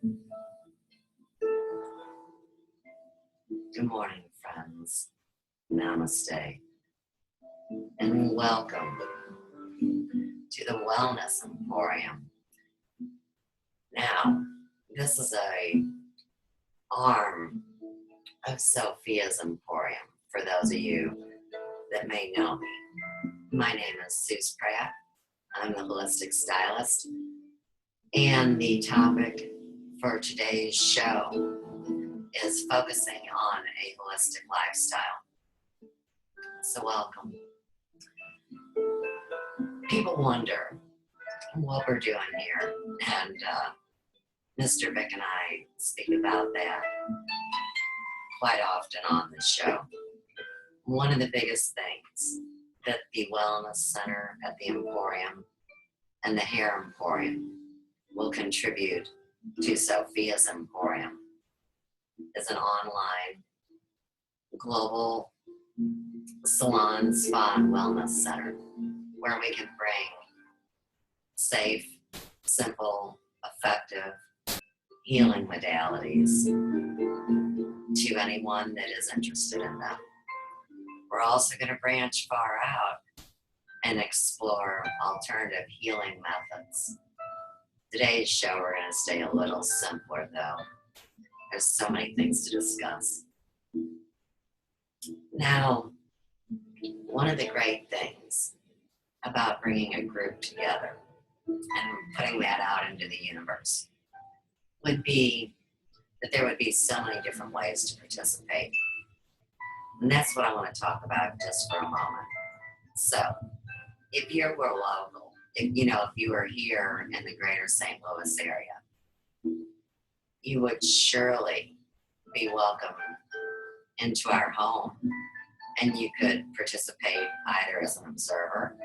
Good morning, friends. Namaste. And welcome to the Wellness Emporium. Now, this is a arm of Sophia's Emporium, for those of you that may know me. My name is Pratt. I'm the holistic stylist. And the topic for today's show is focusing on a holistic lifestyle. So welcome. People wonder what we're doing here, and Mr. Vic and I speak about that quite often on this show. One of the biggest things that the Wellness Center at the Emporium and the Hair Emporium will contribute to Sophia's Emporium is an online global salon, spa, and wellness center where we can bring safe, simple, effective healing modalities to anyone that is interested in them. We're also going to branch far out and explore alternative healing methods. Today's show, we're going to stay a little simpler, though. There's so many things to discuss. Now, one of the great things about bringing a group together and putting that out into the universe would be that there would be so many different ways to participate. And that's what I want to talk about just for a moment. So, if you were local, if you were here in the greater St. Louis area, you would surely be welcome into our home, and you could participate either as an observer,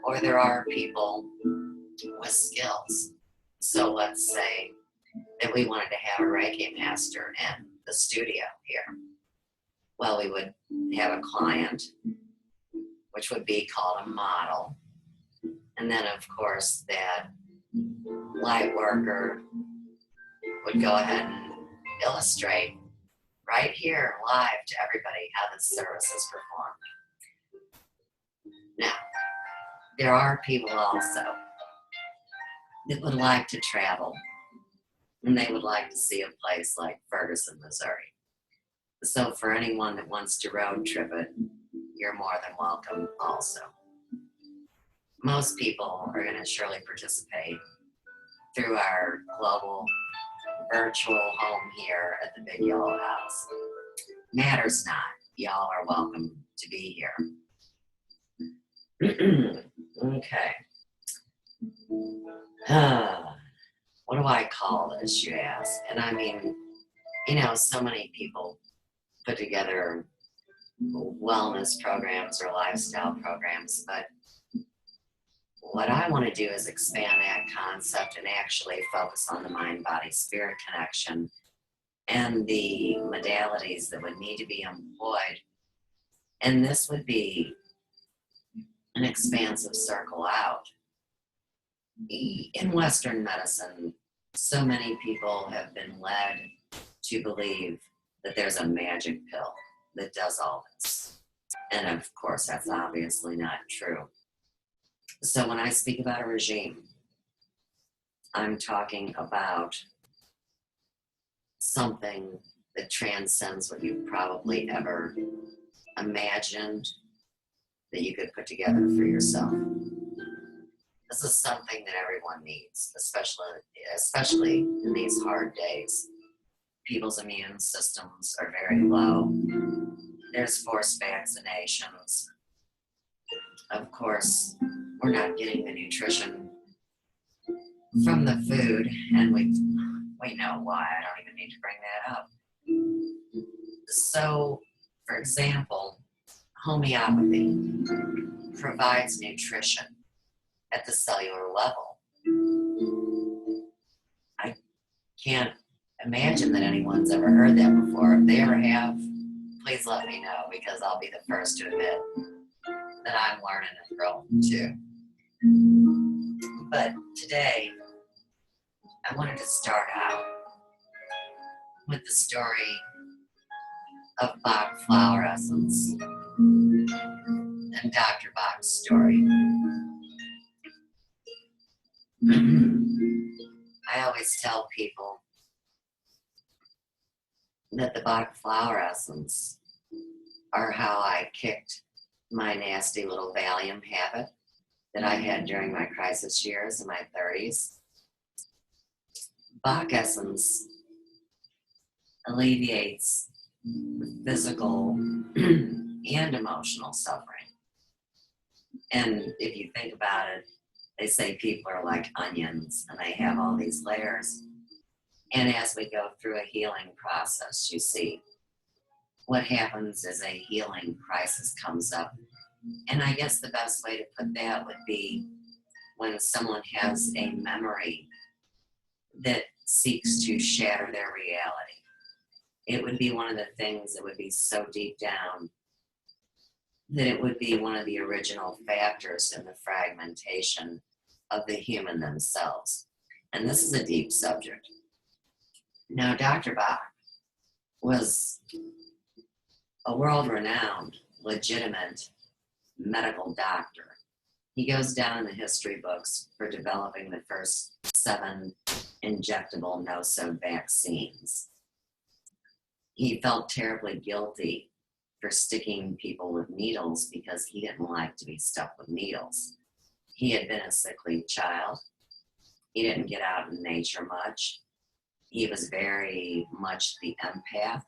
or there are people with skills. So let's say that we wanted to have a Reiki master in the studio here. Well, we would have a client, which would be called a model. And then, of course, that light worker would go ahead and illustrate right here live to everybody how the service is performed. Now, there are people also that would like to travel, and they would like to see a place like Ferguson, Missouri. So for anyone that wants to road trip it, you're more than welcome also. Most people are going to surely participate through our global virtual home here at the Big Yellow House. Matters not. Y'all are welcome to be here. Okay. What do I call this, you ask? And I mean, so many people put together wellness programs or lifestyle programs, but what I want to do is expand that concept and actually focus on the mind-body-spirit connection and the modalities that would need to be employed. And this would be an expansive circle out. In Western medicine, so many people have been led to believe that there's a magic pill that does all this. And of course, that's obviously not true. So when I speak about a regime, I'm talking about something that transcends what you probably ever imagined that you could put together for yourself. This is something that everyone needs, especially in these hard days. People's immune systems are very low. There's forced vaccinations. Of course, we're not getting the nutrition from the food, and we know why. I don't even need to bring that up. So, for example, homeopathy provides nutrition at the cellular level. I can't imagine that anyone's ever heard that before. If they ever have, please let me know, because I'll be the first to admit that I'm learning and growing too. But today, I wanted to start out with the story of Bach flower essence and Dr. Bach's story. I always tell people that the Bach flower essence are how I kicked my nasty little Valium habit that I had during my crisis years in my 30s. Bach essence alleviates physical and emotional suffering. And if you think about it, they say people are like onions and they have all these layers. And as we go through a healing process, you see what happens is a healing crisis comes up. And I guess the best way to put that would be when someone has a memory that seeks to shatter their reality. It would be one of the things that would be so deep down that it would be one of the original factors in the fragmentation of the human themselves. And this is a deep subject. Now, Dr. Bach was a world-renowned, legitimate medical doctor. He goes down in the history books for developing the first 7 injectable no-sode vaccines. He felt terribly guilty for sticking people with needles because he didn't like to be stuck with needles. He had been a sickly child. He didn't get out in nature much. He was very much the empath.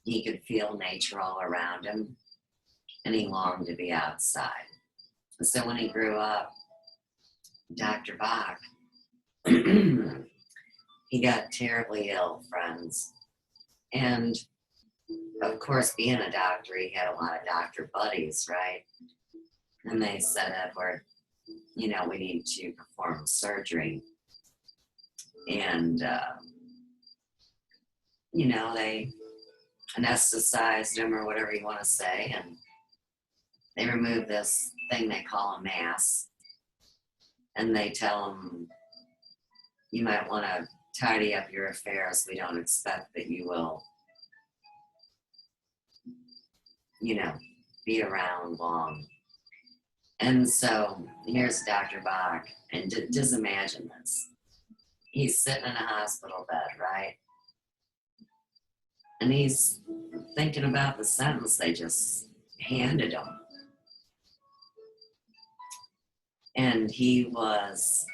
He could feel nature all around him, and he longed to be outside. So when he grew up, Dr. Bach, he got terribly ill, friends. And of course, being a doctor, he had a lot of doctor buddies, right? And they said, Edward, we need to perform surgery. And, they anesthetized him or whatever you want to say. And they removed this thing they call a mass. And they tell him, you might want to tidy up your affairs. We don't expect that you will, be around long. And so here's Dr. Bach, and just imagine this. He's sitting in a hospital bed, right? And he's thinking about the sentence they just handed him. And he was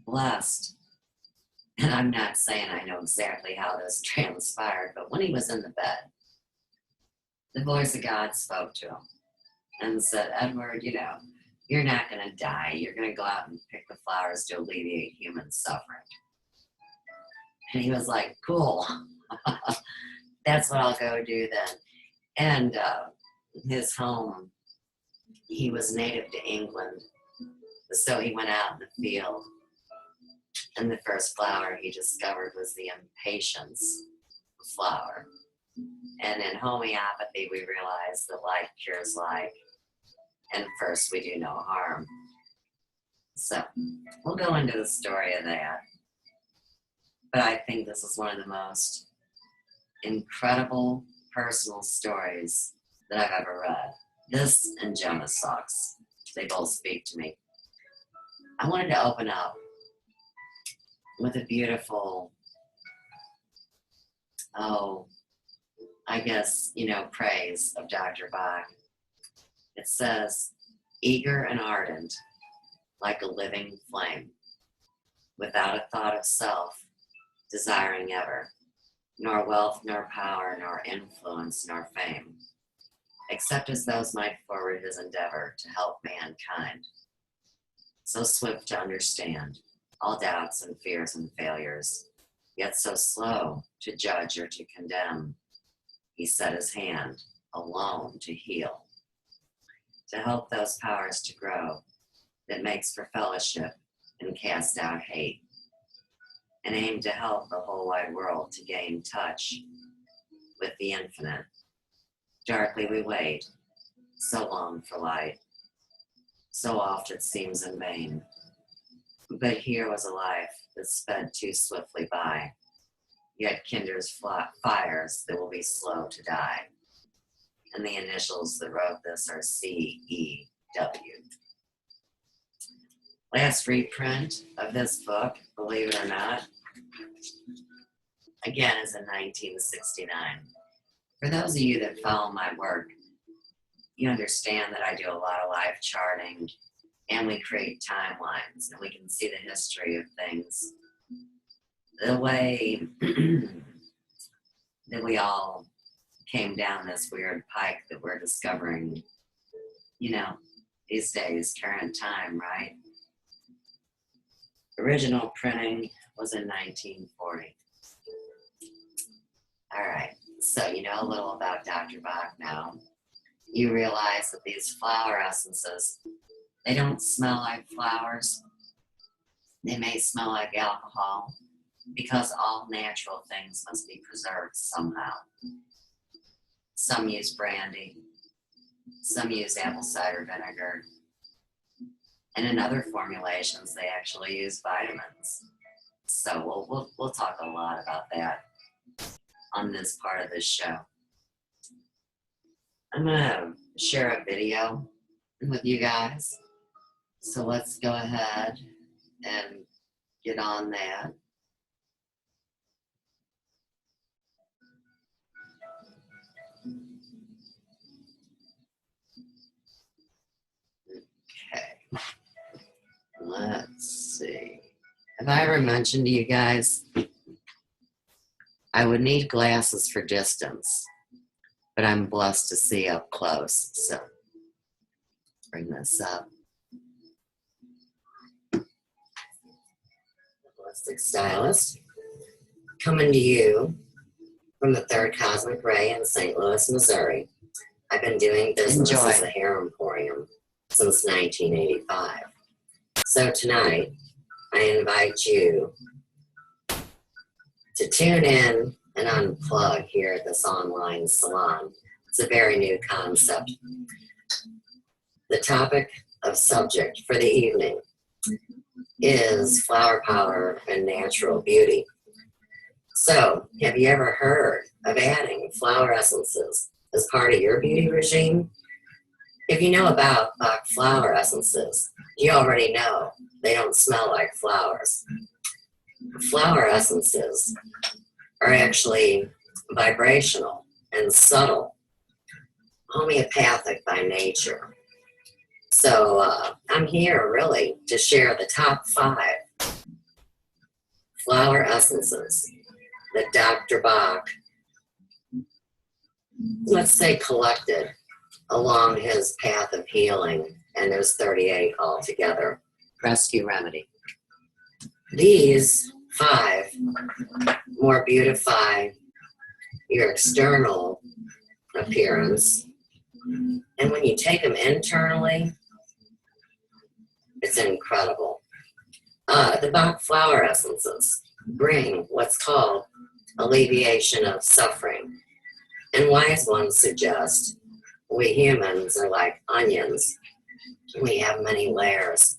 blessed. And I'm not saying I know exactly how this transpired, but when he was in the bed, the voice of God spoke to him and said, Edward, you're not going to die. You're going to go out and pick the flowers to alleviate human suffering. And he was like, cool. That's what I'll go do then. And his home, he was native to England. So he went out in the field. And the first flower he discovered was the impatience flower. And in homeopathy, we realize that like cures like. And first, we do no harm. So we'll go into the story of that. But I think this is one of the most incredible personal stories that I've ever read. This and Jonas Socks, they both speak to me. I wanted to open up with a beautiful, praise of Dr. Bach. It says, eager and ardent, like a living flame, without a thought of self, desiring ever, nor wealth, nor power, nor influence, nor fame, except as those might forward his endeavor to help mankind. So swift to understand all doubts and fears and failures, yet so slow to judge or to condemn, he set his hand alone to heal, to help those powers to grow that makes for fellowship and cast out hate, and aim to help the whole wide world to gain touch with the infinite. Darkly we wait, so long for light, so oft it seems in vain. But here was a life that sped too swiftly by, yet kinders fires that will be slow to die. And the initials that wrote this are C.E.W. Last reprint of this book, believe it or not, again is in 1969. For those of you that follow my work, you understand that I do a lot of life charting and we create timelines and we can see the history of things the way that we all came down this weird pike that we're discovering, these days, current time, right? Original printing was in 1940. All right, so you know a little about Dr. Bach now. You realize that these flower essences, they don't smell like flowers. They may smell like alcohol because all natural things must be preserved somehow. Some use brandy, some use apple cider vinegar, and in other formulations, they actually use vitamins. So we'll talk a lot about that on this part of this show. I'm gonna share a video with you guys. So let's go ahead and get on that. Okay. Let's see. Have I ever mentioned to you guys I would need glasses for distance, but I'm blessed to see up close. So bring this up. Holistic Stylist, coming to you from the Third Cosmic Ray in St. Louis, Missouri. I've been doing business as a Hair Emporium since 1985. So tonight, I invite you to tune in and unplug here at this online salon. It's a very new concept. The topic of subject for the evening is flower power and natural beauty. So, have you ever heard of adding flower essences as part of your beauty regime? If you know about Bach flower essences, you already know they don't smell like flowers. Flower essences are actually vibrational and subtle, homeopathic by nature. So I'm here really to share the top 5 flower essences that Dr. Bach, let's say, collected along his path of healing, and there's 38 altogether. Rescue remedy. These 5 more beautify your external appearance, and when you take them internally, it's incredible. The Bach flower essences bring what's called alleviation of suffering, and wise ones suggest we humans are like onions. We have many layers.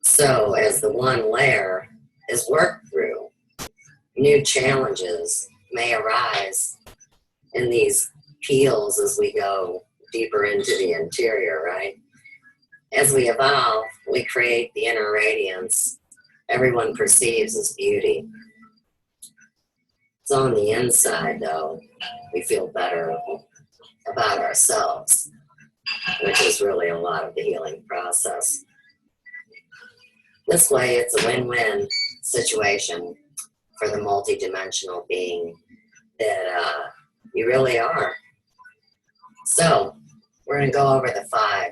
So as the one layer is worked through, new challenges may arise in these peels as we go deeper into the interior, right? As we evolve, we create the inner radiance everyone perceives as beauty. It's on the inside, though, we feel better about ourselves, which is really a lot of the healing process. This way, it's a win-win situation for the multidimensional being that you really are. So, we're going to go over the 5,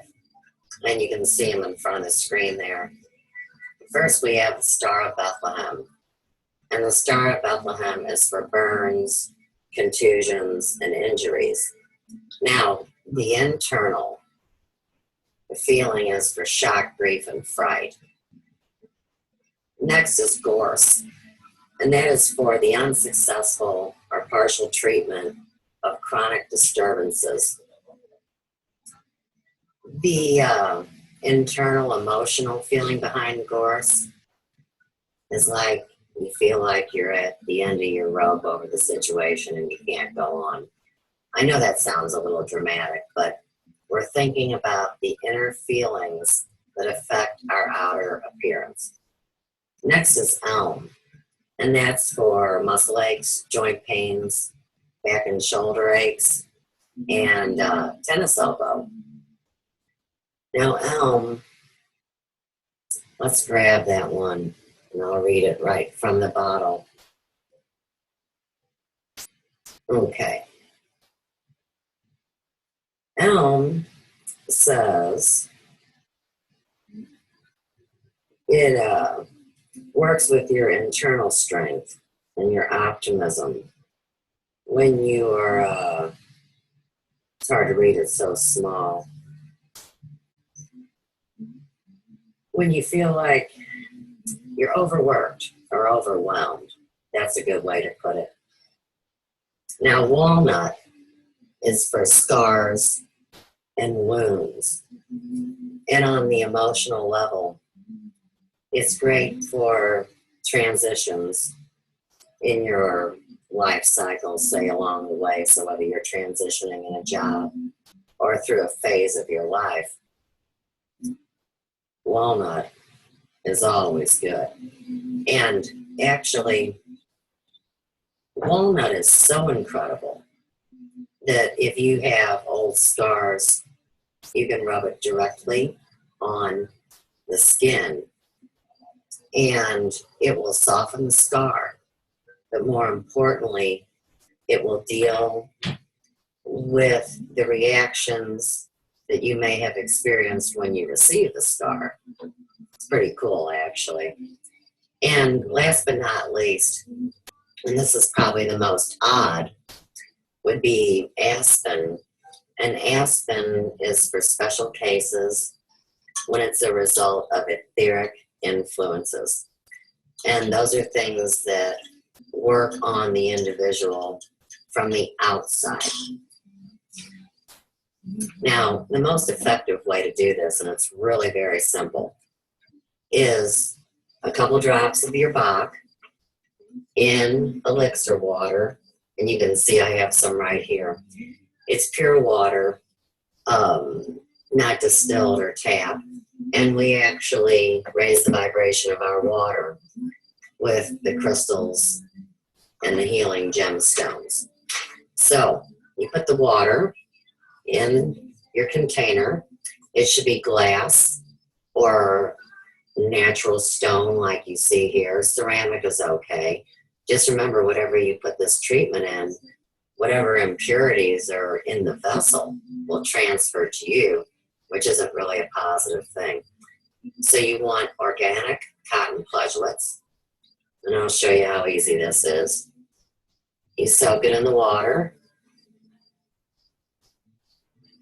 and you can see them in front of the screen there. First, we have the Star of Bethlehem. And the Star of Bethlehem is for burns, contusions, and injuries. Now, the internal feeling is for shock, grief, and fright. Next is Gorse, and that is for the unsuccessful or partial treatment of chronic disturbances. The internal emotional feeling behind Gorse is like you feel like you're at the end of your rope over the situation and you can't go on. I know that sounds a little dramatic, but we're thinking about the inner feelings that affect our outer appearance. Next is elm, and that's for muscle aches, joint pains, back and shoulder aches, and tennis elbow. Now, elm, let's grab that one, and I'll read it right from the bottle. Okay. Elm says it works with your internal strength and your optimism. When you are, it's hard to read, it's so small. When you feel like you're overworked or overwhelmed, that's a good way to put it. Now, walnut is for scars and wounds. And on the emotional level, it's great for transitions in your life cycle, say along the way. So whether you're transitioning in a job or through a phase of your life, walnut is always good. And actually, walnut is so incredible that if you have old scars, you can rub it directly on the skin and it will soften the scar. But more importantly, it will deal with the reactions that you may have experienced when you receive the scar. It's pretty cool, actually. And last but not least, and this is probably the most odd, would be aspen. And aspen is for special cases when it's a result of etheric influences. And those are things that work on the individual from the outside. Now, the most effective way to do this, and it's really very simple, is a couple drops of your Bach in elixir water. And you can see I have some right here. It's pure water, not distilled or tapped. And we actually raise the vibration of our water with the crystals and the healing gemstones. So you put the water in your container. It should be glass or natural stone like you see here. Ceramic is okay. Just remember, whatever you put this treatment in, whatever impurities are in the vessel will transfer to you, which isn't really a positive thing. So you want organic cotton pledgelets, and I'll show you how easy this is. You soak it in the water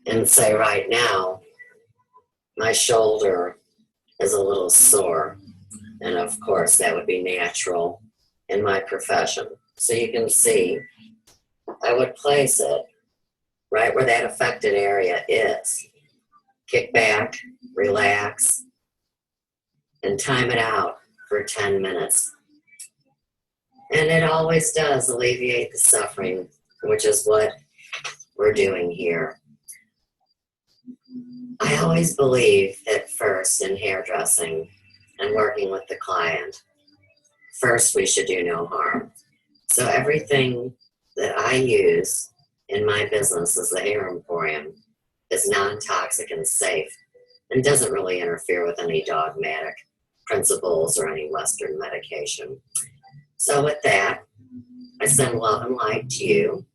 and say, right now, my shoulder is a little sore. And of course, that would be natural in my profession. So you can see, I would place it right where that affected area is. Kick back, relax, and time it out for 10 minutes. And it always does alleviate the suffering, which is what we're doing here. I always believe that first in hairdressing and working with the client, first we should do no harm. So everything that I use in my business as the Hair Emporium is non-toxic and safe and doesn't really interfere with any dogmatic principles or any Western medication. So with that, I send love and light to you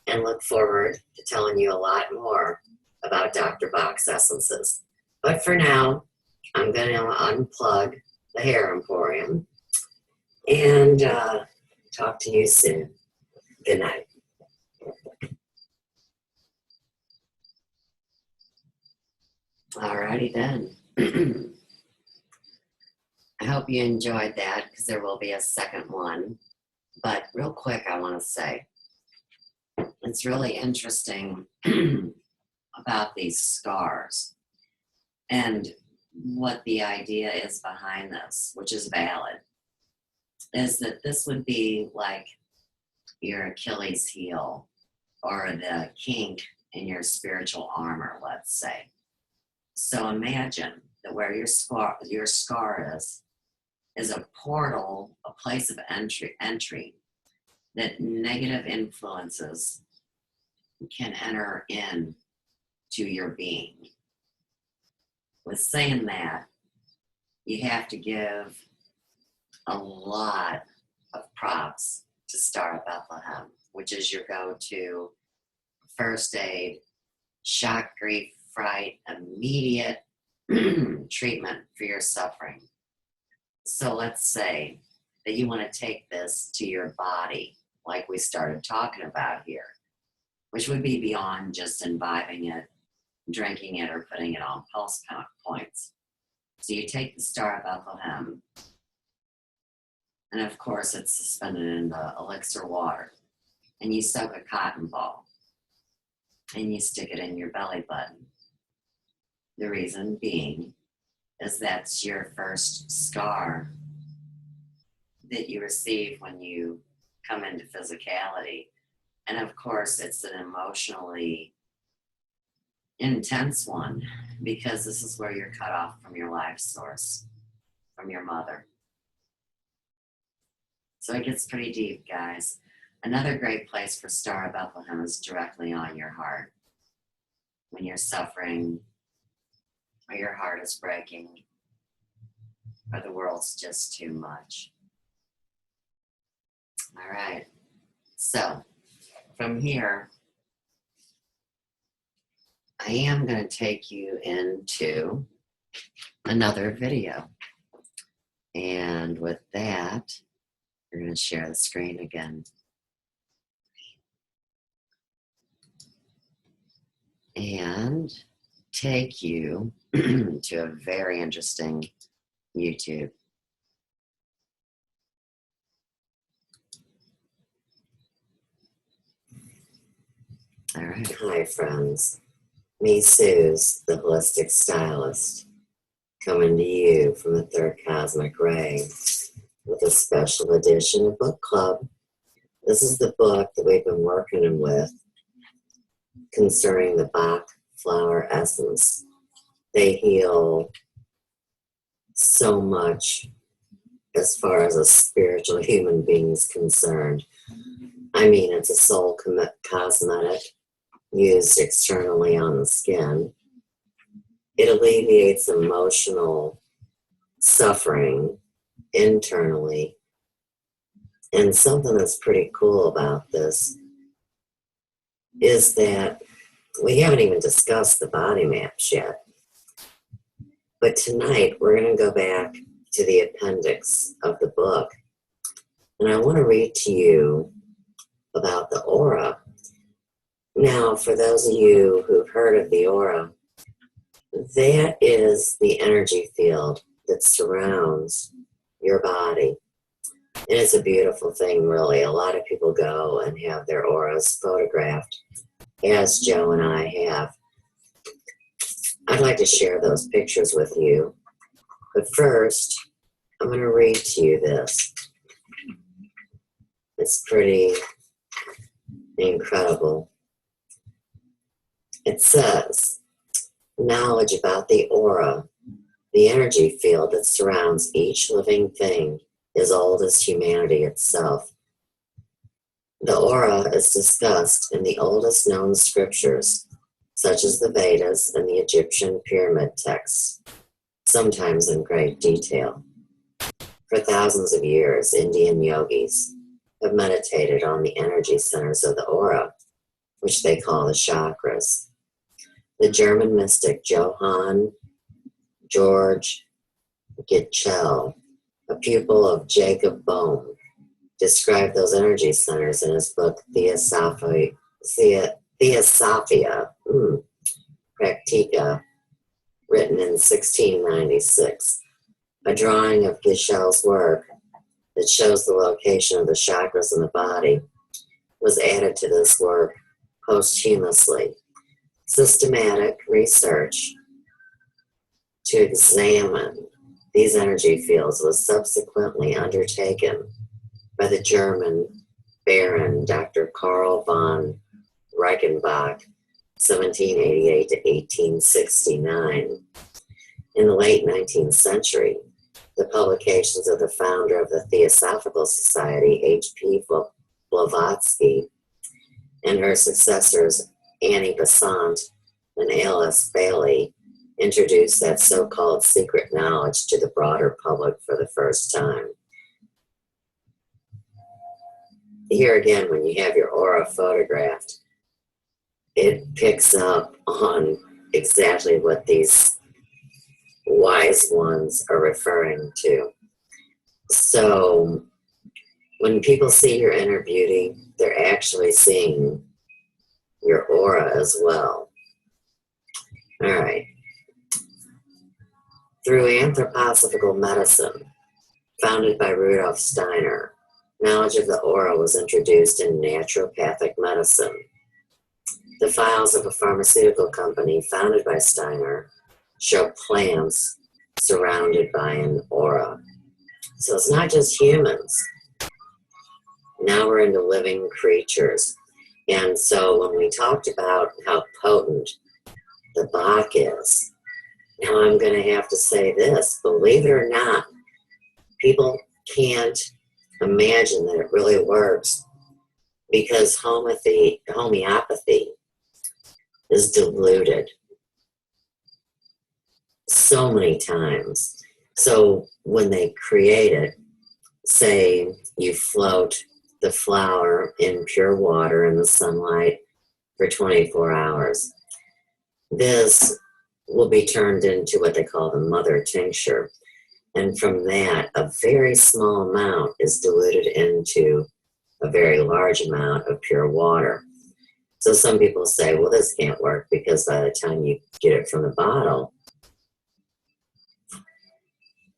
and look forward to telling you a lot more about Dr. Bach's essences. But for now, I'm going to unplug the Hair Emporium and talk to you soon. Good night. Alrighty then. I hope you enjoyed that because there will be a second one. But real quick, I want to say it's really interesting about these scars and what the idea is behind this, which is valid. is that this would be like your Achilles heel or the kink in your spiritual armor, let's say. So imagine that where your scar is a portal, a place of entry that negative influences can enter in to your being. With saying that, you have to give a lot of props to Star of Bethlehem, which is your go-to first aid, shock, grief, fright, immediate treatment for your suffering. So let's say that you want to take this to your body, like we started talking about here, which would be beyond just imbibing it, drinking it, or putting it on pulse points. So you take the Star of Bethlehem, and of course it's suspended in the elixir water, and you soak a cotton ball, and you stick it in your belly button. The reason being is that's your first scar that you receive when you come into physicality. And of course, it's an emotionally intense one because this is where you're cut off from your life source, from your mother. So it gets pretty deep, guys. Another great place for Star of Bethlehem is directly on your heart. When you're suffering, or your heart is breaking, or the world's just too much. All right. So from here, I am going to take you into another video. And with that, we're going to share the screen again. And take you to a very interesting YouTube. All right. Hi, friends. Me, Suze, the holistic stylist, coming to you from the third cosmic ray with a special edition of Book Club. This is the book that we've been working with concerning the Bach flower essence. They heal so much as far as a spiritual human being is concerned. I mean, it's a soul cosmetic used externally on the skin. It alleviates emotional suffering internally. And something that's pretty cool about this is that we haven't even discussed the body maps yet. But tonight, we're going to go back to the appendix of the book. And I want to read to you about the aura. Now, for those of you who've heard of the aura, that is the energy field that surrounds your body. And it's a beautiful thing, really. A lot of people go and have their auras photographed, as Joe and I have. I'd like to share those pictures with you. But first, I'm going to read to you this. It's pretty incredible. It says, knowledge about the aura, the energy field that surrounds each living thing, is old as humanity itself. The aura is discussed in the oldest known scriptures, such as the Vedas and the Egyptian pyramid texts, sometimes in great detail. For thousands of years, Indian yogis have meditated on the energy centers of the aura, which they call the chakras. The German mystic Johann Georg Gitschel, a pupil of Jacob Bohm, described those energy centers in his book Theosophia Practica, written in 1696. A drawing of Gitschel's work that shows the location of the chakras in the body was added to this work posthumously. Systematic research to examine these energy fields was subsequently undertaken by the German Baron Dr. Karl von Reichenbach, 1788 to 1869. In the late 19th century, the publications of the founder of the Theosophical Society, H.P. Blavatsky, and her successors, Annie Besant and Alice Bailey, introduced that so-called secret knowledge to the broader public for the first time. Here again, when you have your aura photographed, it picks up on exactly what these wise ones are referring to. So when people see your inner beauty, they're actually seeing your aura as well. All right. Through anthroposophical medicine, founded by Rudolf Steiner, knowledge of the aura was introduced in naturopathic medicine. The files of a pharmaceutical company founded by Steiner show plants surrounded by an aura. So it's not just humans. Now we're into living creatures. And so when we talked about how potent the Bach is, now I'm going to have to say this, believe it or not, people can't imagine that it really works because homeopathy is diluted so many times. So when they create it, say you float the flower in pure water in the sunlight for 24 hours. This will be turned into what they call the mother tincture. And from that, a very small amount is diluted into a very large amount of pure water. So some people say, well, this can't work because by the time you get it from the bottle,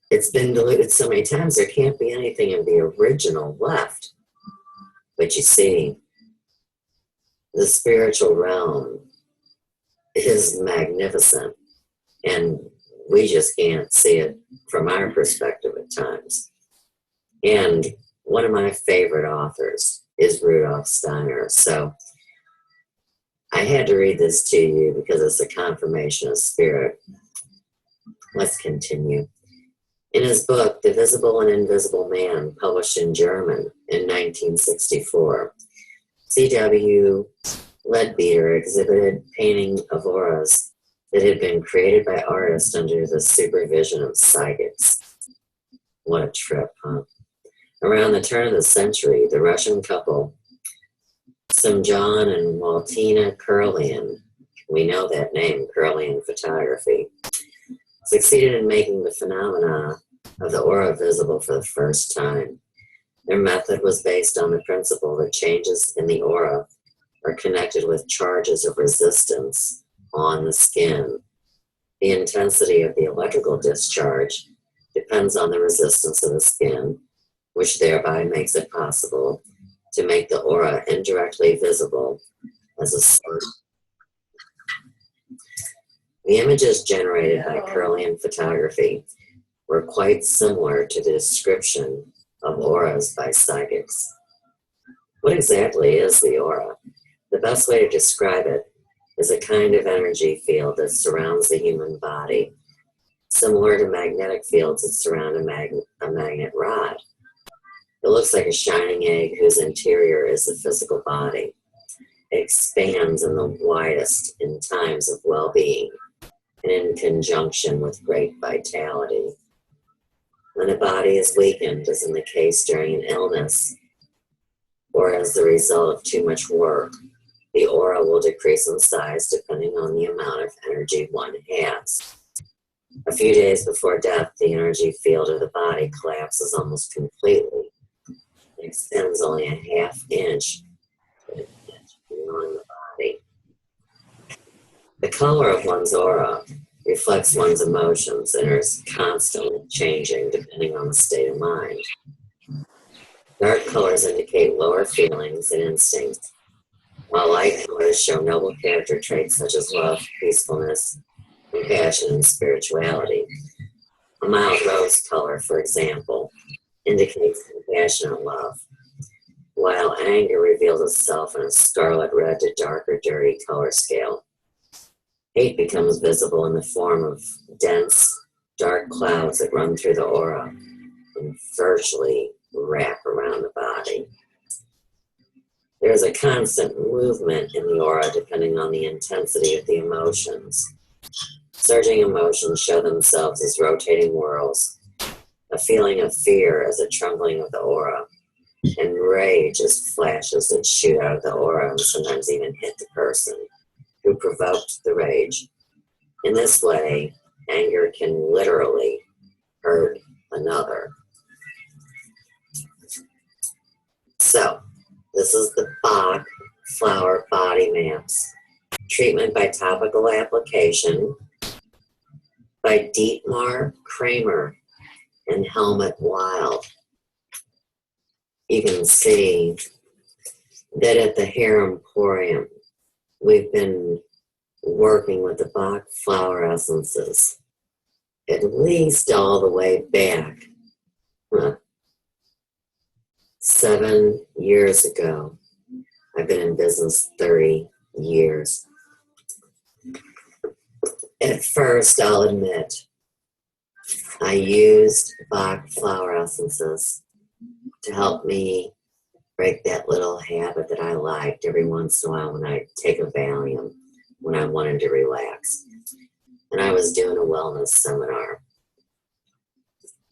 it's been diluted so many times, there can't be anything of the original left. But you see, the spiritual realm is magnificent, and we just can't see it from our perspective at times. And one of my favorite authors is Rudolf Steiner. So I had to read this to you because it's a confirmation of spirit. Let's continue. In his book, The Visible and Invisible Man, published in German in 1964, C.W. Leadbeater exhibited painting of auras that had been created by artists under the supervision of psychics. What a trip, huh? Around the turn of the century, the Russian couple, Semjon and Waltina Kurlian, we know that name, Kurlian Photography, succeeded in making the phenomena of the aura visible for the first time. Their method was based on the principle that changes in the aura are connected with charges of resistance on the skin. The intensity of the electrical discharge depends on the resistance of the skin, which thereby makes it possible to make the aura indirectly visible as a source. The images generated by Kurlian Photography were quite similar to the description of auras by psychics. What exactly is the aura? The best way to describe it is a kind of energy field that surrounds the human body, similar to magnetic fields that surround a magnet rod. It looks like a shining egg whose interior is the physical body. It expands in the widest in times of well-being and in conjunction with great vitality. When the body is weakened, as in the case during an illness, or as the result of too much work, the aura will decrease in size depending on the amount of energy one has. A few days before death, the energy field of the body collapses almost completely and extends only a half inch to an inch beyond the body. The color of one's aura reflects one's emotions and is constantly changing depending on the state of mind. Dark colors indicate lower feelings and instincts, while light colors show noble character traits such as love, peacefulness, compassion, and spirituality. A mild rose color, for example, indicates compassionate love, while anger reveals itself in a scarlet red to darker dirty color scale. Hate becomes visible in the form of dense, dark clouds that run through the aura and virtually wrap around the body. There is a constant movement in the aura depending on the intensity of the emotions. Surging emotions show themselves as rotating whirls, a feeling of fear as a trembling of the aura, and rage as flashes that shoot out of the aura and sometimes even hit the person who provoked the rage. In this way, anger can literally hurt another. So, this is the Bach Flower Body Maps. Treatment by topical application by Dietmar Kramer and Helmut Wild. You can see that at the Hair Emporium, we've been working with the Bach flower essences at least all the way back 7 years ago. I've been in business 30 years. At first, I'll admit, I used Bach flower essences to help me break that little habit that I liked every once in a while when I take a Valium, when I wanted to relax. And I was doing a wellness seminar.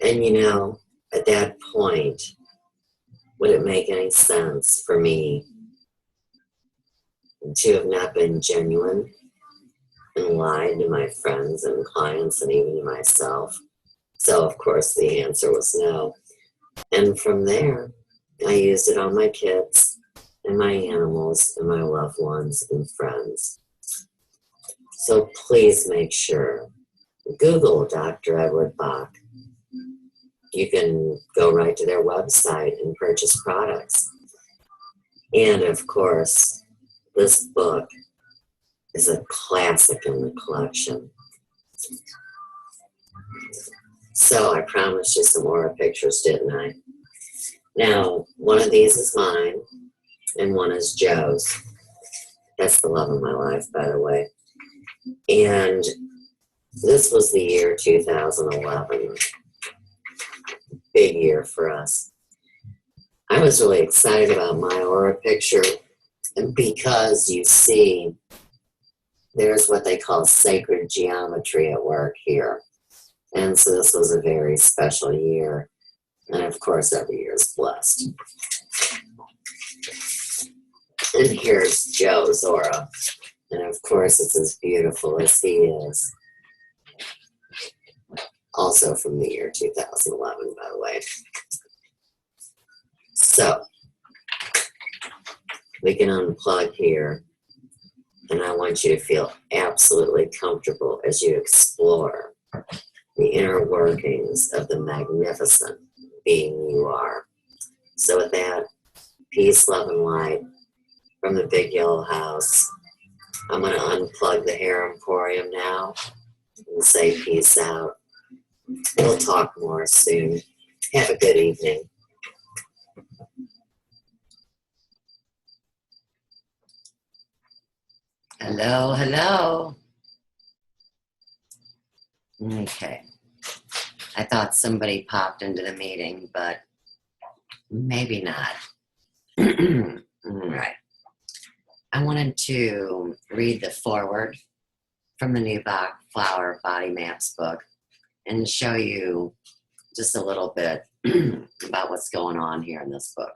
And you know, at that point, would it make any sense for me to have not been genuine and lied to my friends and clients and even to myself? So, of course, the answer was no. And from there, I used it on my kids and my animals and my loved ones and friends. So please make sure, Google Dr. Edward Bach. You can go right to their website and purchase products. And of course, this book is a classic in the collection. So I promised you some aura pictures, didn't I? Now, one of these is mine, and one is Joe's. That's the love of my life, by the way. And this was the year 2011. Big year for us. I was really excited about my aura picture because you see, there's what they call sacred geometry at work here. And so this was a very special year. And of course, every year is blessed. And here's Joe's aura. And of course, it's as beautiful as he is. Also from the year 2011, by the way. So, we can unplug here. And I want you to feel absolutely comfortable as you explore the inner workings of the magnificent being you are. So with that, peace, love, and light from the big yellow house. I'm going to unplug the Hair Emporium now and say peace out. We'll talk more soon. Have a good evening. Hello, hello. Okay. I thought somebody popped into the meeting, but maybe not. All right. I wanted to read the foreword from the new Bach Flower Body Maps book and show you just a little bit about what's going on here in this book.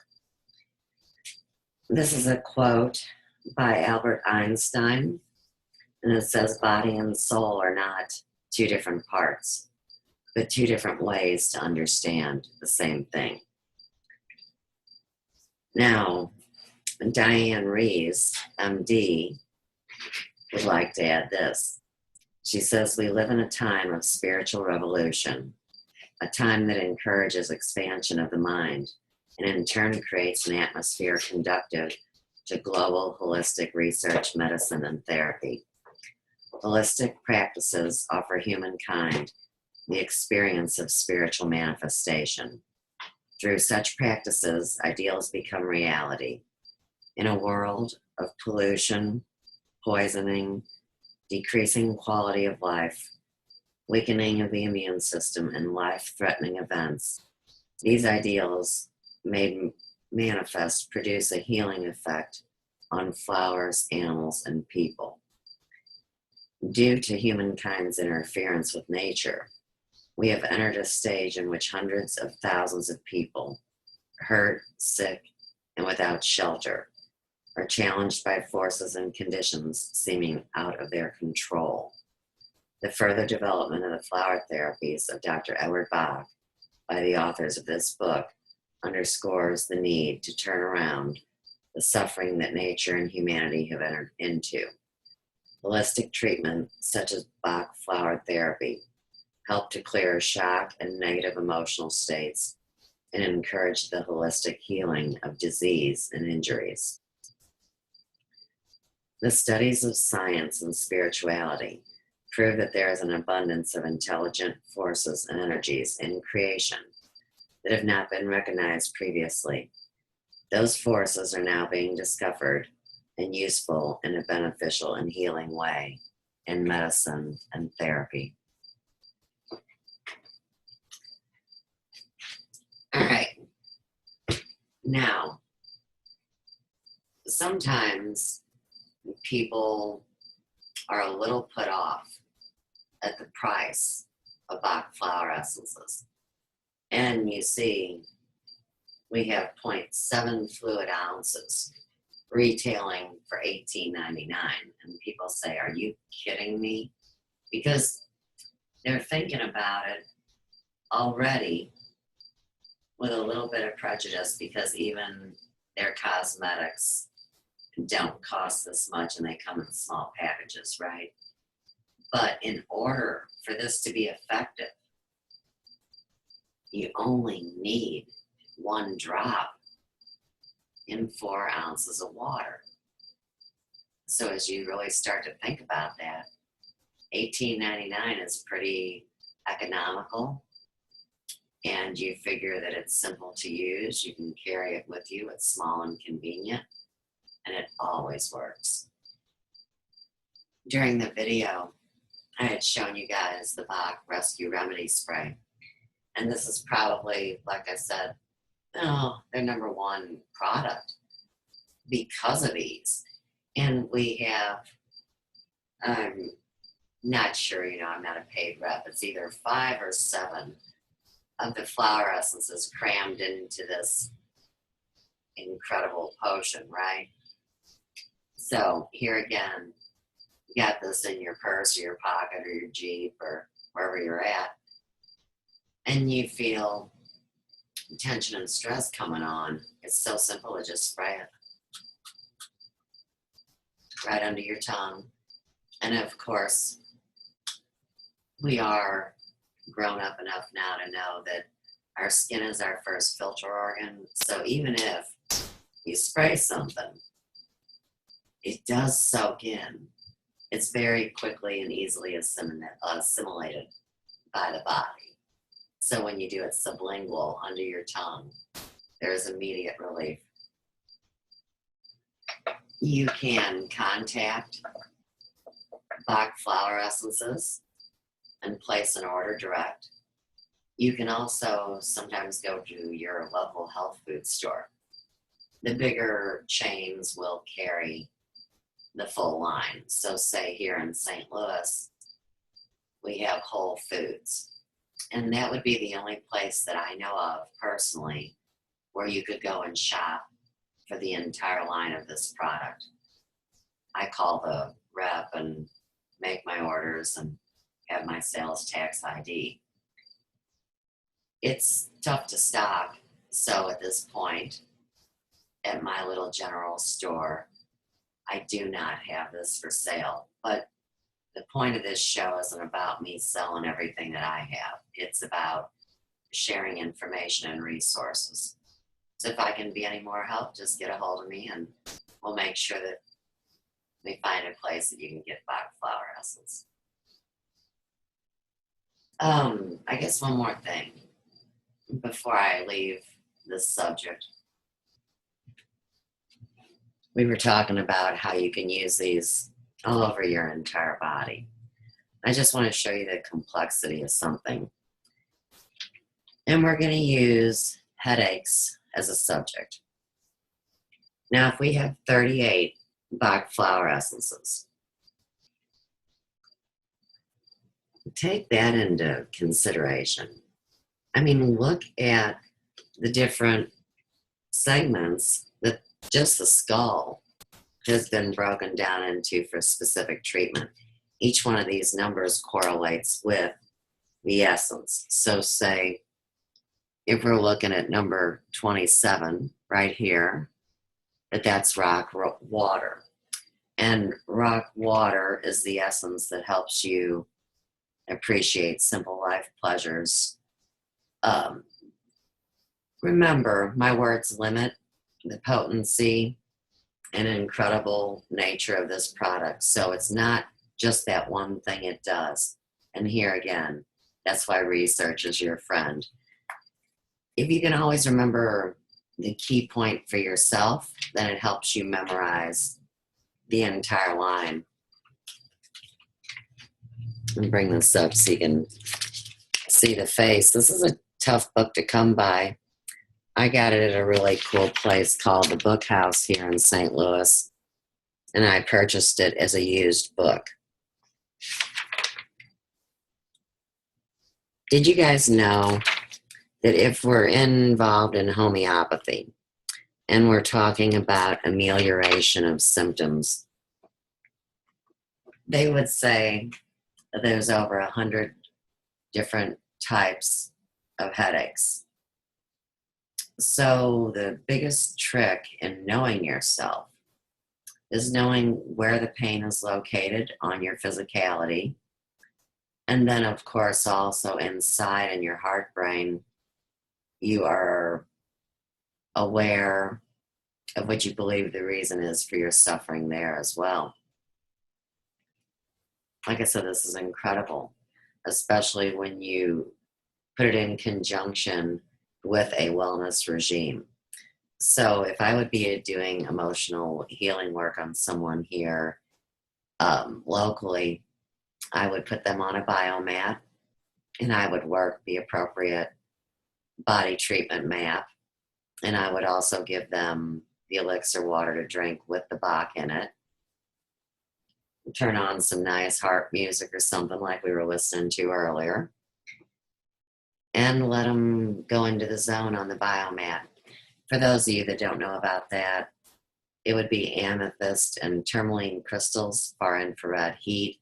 This is a quote by Albert Einstein, and it says, "Body and soul are not two different parts, but two different ways to understand the same thing." Now, Diane Rees, MD, would like to add this. She says, "We live in a time of spiritual revolution, a time that encourages expansion of the mind, and in turn creates an atmosphere conducive to global holistic research, medicine, and therapy. Holistic practices offer humankind the experience of spiritual manifestation Through such practices, ideals become reality. In a world of pollution, poisoning, decreasing quality of life, weakening of the immune system, and life-threatening events, these ideals made manifest produce a healing effect on flowers, animals, and people. Due to humankind's interference with nature, we have entered a stage in which hundreds of thousands of people, hurt, sick, and without shelter, are challenged by forces and conditions seeming out of their control. The further development of the flower therapies of Dr. Edward Bach by the authors of this book underscores the need to turn around the suffering that nature and humanity have entered into. Holistic treatment, such as Bach flower therapy, help to clear shock and negative emotional states and encourage the holistic healing of disease and injuries. The studies of science and spirituality prove that there is an abundance of intelligent forces and energies in creation that have not been recognized previously. Those forces are now being discovered and useful in a beneficial and healing way in medicine and therapy. All right. Now, sometimes people are a little put off at the price of Bach flower essences. And you see, we have 0.7 fluid ounces retailing for $18.99. And people say, are you kidding me? Because they're thinking about it already with a little bit of prejudice, because even their cosmetics don't cost this much and they come in small packages, right? But in order for this to be effective, you only need 1 drop in 4 ounces of water. So as you really start to think about that, $18.99 is pretty economical, and you figure that it's simple to use. You can carry it with you. It's small and convenient, and it always works. During the video, I had shown you guys the Bach Rescue Remedy Spray. And this is probably, like I said, their number 1 product because of ease. And we have, I'm not sure, I'm not a paid rep. It's either 5 or 7 of the flower essences crammed into this incredible potion, right? So here again, you got this in your purse or your pocket or your Jeep or wherever you're at, and you feel tension and stress coming on. It's so simple to just spray it right under your tongue. And of course, we are grown up enough now to know that our skin is our first filter organ. So even if you spray something, it does soak in. It's very quickly and easily assimilated by the body. So when you do it sublingual under your tongue, there's immediate relief. You can contact Bach Flower Essences and place an order direct. You can also sometimes go to your local health food store. The bigger chains will carry the full line. So say here in St. Louis, we have Whole Foods. And that would be the only place that I know of personally where you could go and shop for the entire line of this product. I call the rep and make my orders and have my sales tax ID. It's tough to stock, so at this point, at my little general store, I do not have this for sale. But the point of this show isn't about me selling everything that I have. It's about sharing information and resources. So if I can be any more help, just get a hold of me and we'll make sure that we find a place that you can get Bach flower essence. I guess one more thing before I leave this subject, we were talking about how you can use these all over your entire body. I just want to show you the complexity of something. And we're going to use headaches as a subject. Now, if we have 38 Bach flower essences, take that into consideration. I mean, look at the different segments that just the skull has been broken down into for specific treatment. Each one of these numbers correlates with the essence. So say, if we're looking at number 27 right here, that's rock water. And rock water is the essence that helps you appreciate simple life pleasures. Remember, my words limit the potency and incredible nature of this product. So it's not just that one thing it does. And here again, that's why research is your friend. If you can always remember the key point for yourself, then it helps you memorize the entire line. And bring this up so you can see the face. This is a tough book to come by. I got it at a really cool place called the Book House here in St. Louis, and I purchased it as a used book. Did you guys know that if we're involved in homeopathy and we're talking about amelioration of symptoms, they would say that there's over 100 different types of headaches. So the biggest trick in knowing yourself is knowing where the pain is located on your physicality. And then, of course, also inside in your heart brain, you are aware of what you believe the reason is for your suffering there as well. Like I said, this is incredible, especially when you put it in conjunction with a wellness regime. So if I would be doing emotional healing work on someone here locally, I would put them on a biomat and I would work the appropriate body treatment map. And I would also give them the elixir water to drink with the Bach in it. Turn on some nice harp music or something like we were listening to earlier. And let them go into the zone on the biomat. For those of you that don't know about that, it would be amethyst and tourmaline crystals, far infrared heat,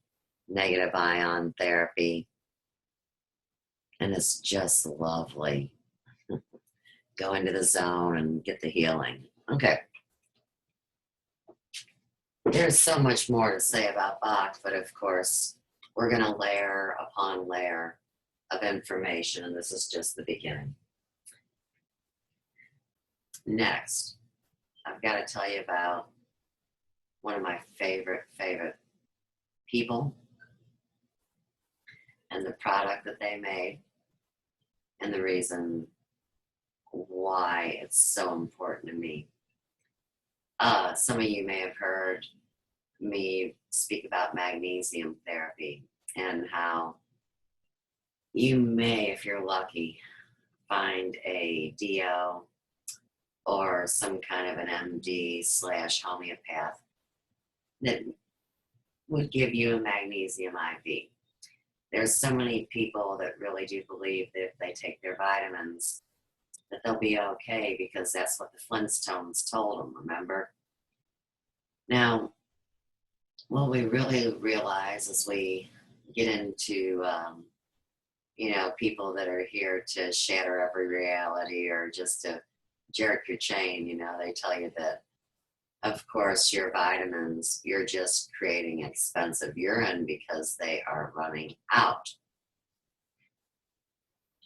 negative ion therapy. And it's just lovely. Go into the zone and get the healing. Okay. There's so much more to say about Bach, but of course, we're going to layer upon layer of information, and this is just the beginning. Next, I've got to tell you about one of my favorite people and the product that they made and the reason why it's so important to me. Some of you may have heard me speak about magnesium therapy and how you may, if you're lucky, find a DO or some kind of an MD/homeopath that would give you a magnesium IV. There's so many people that really do believe that if they take their vitamins, that they'll be okay because that's what the Flintstones told them, remember? Now, what we really realize as we get into people that are here to shatter every reality or just to jerk your chain, they tell you that, of course, your vitamins, you're just creating expensive urine because they are running out.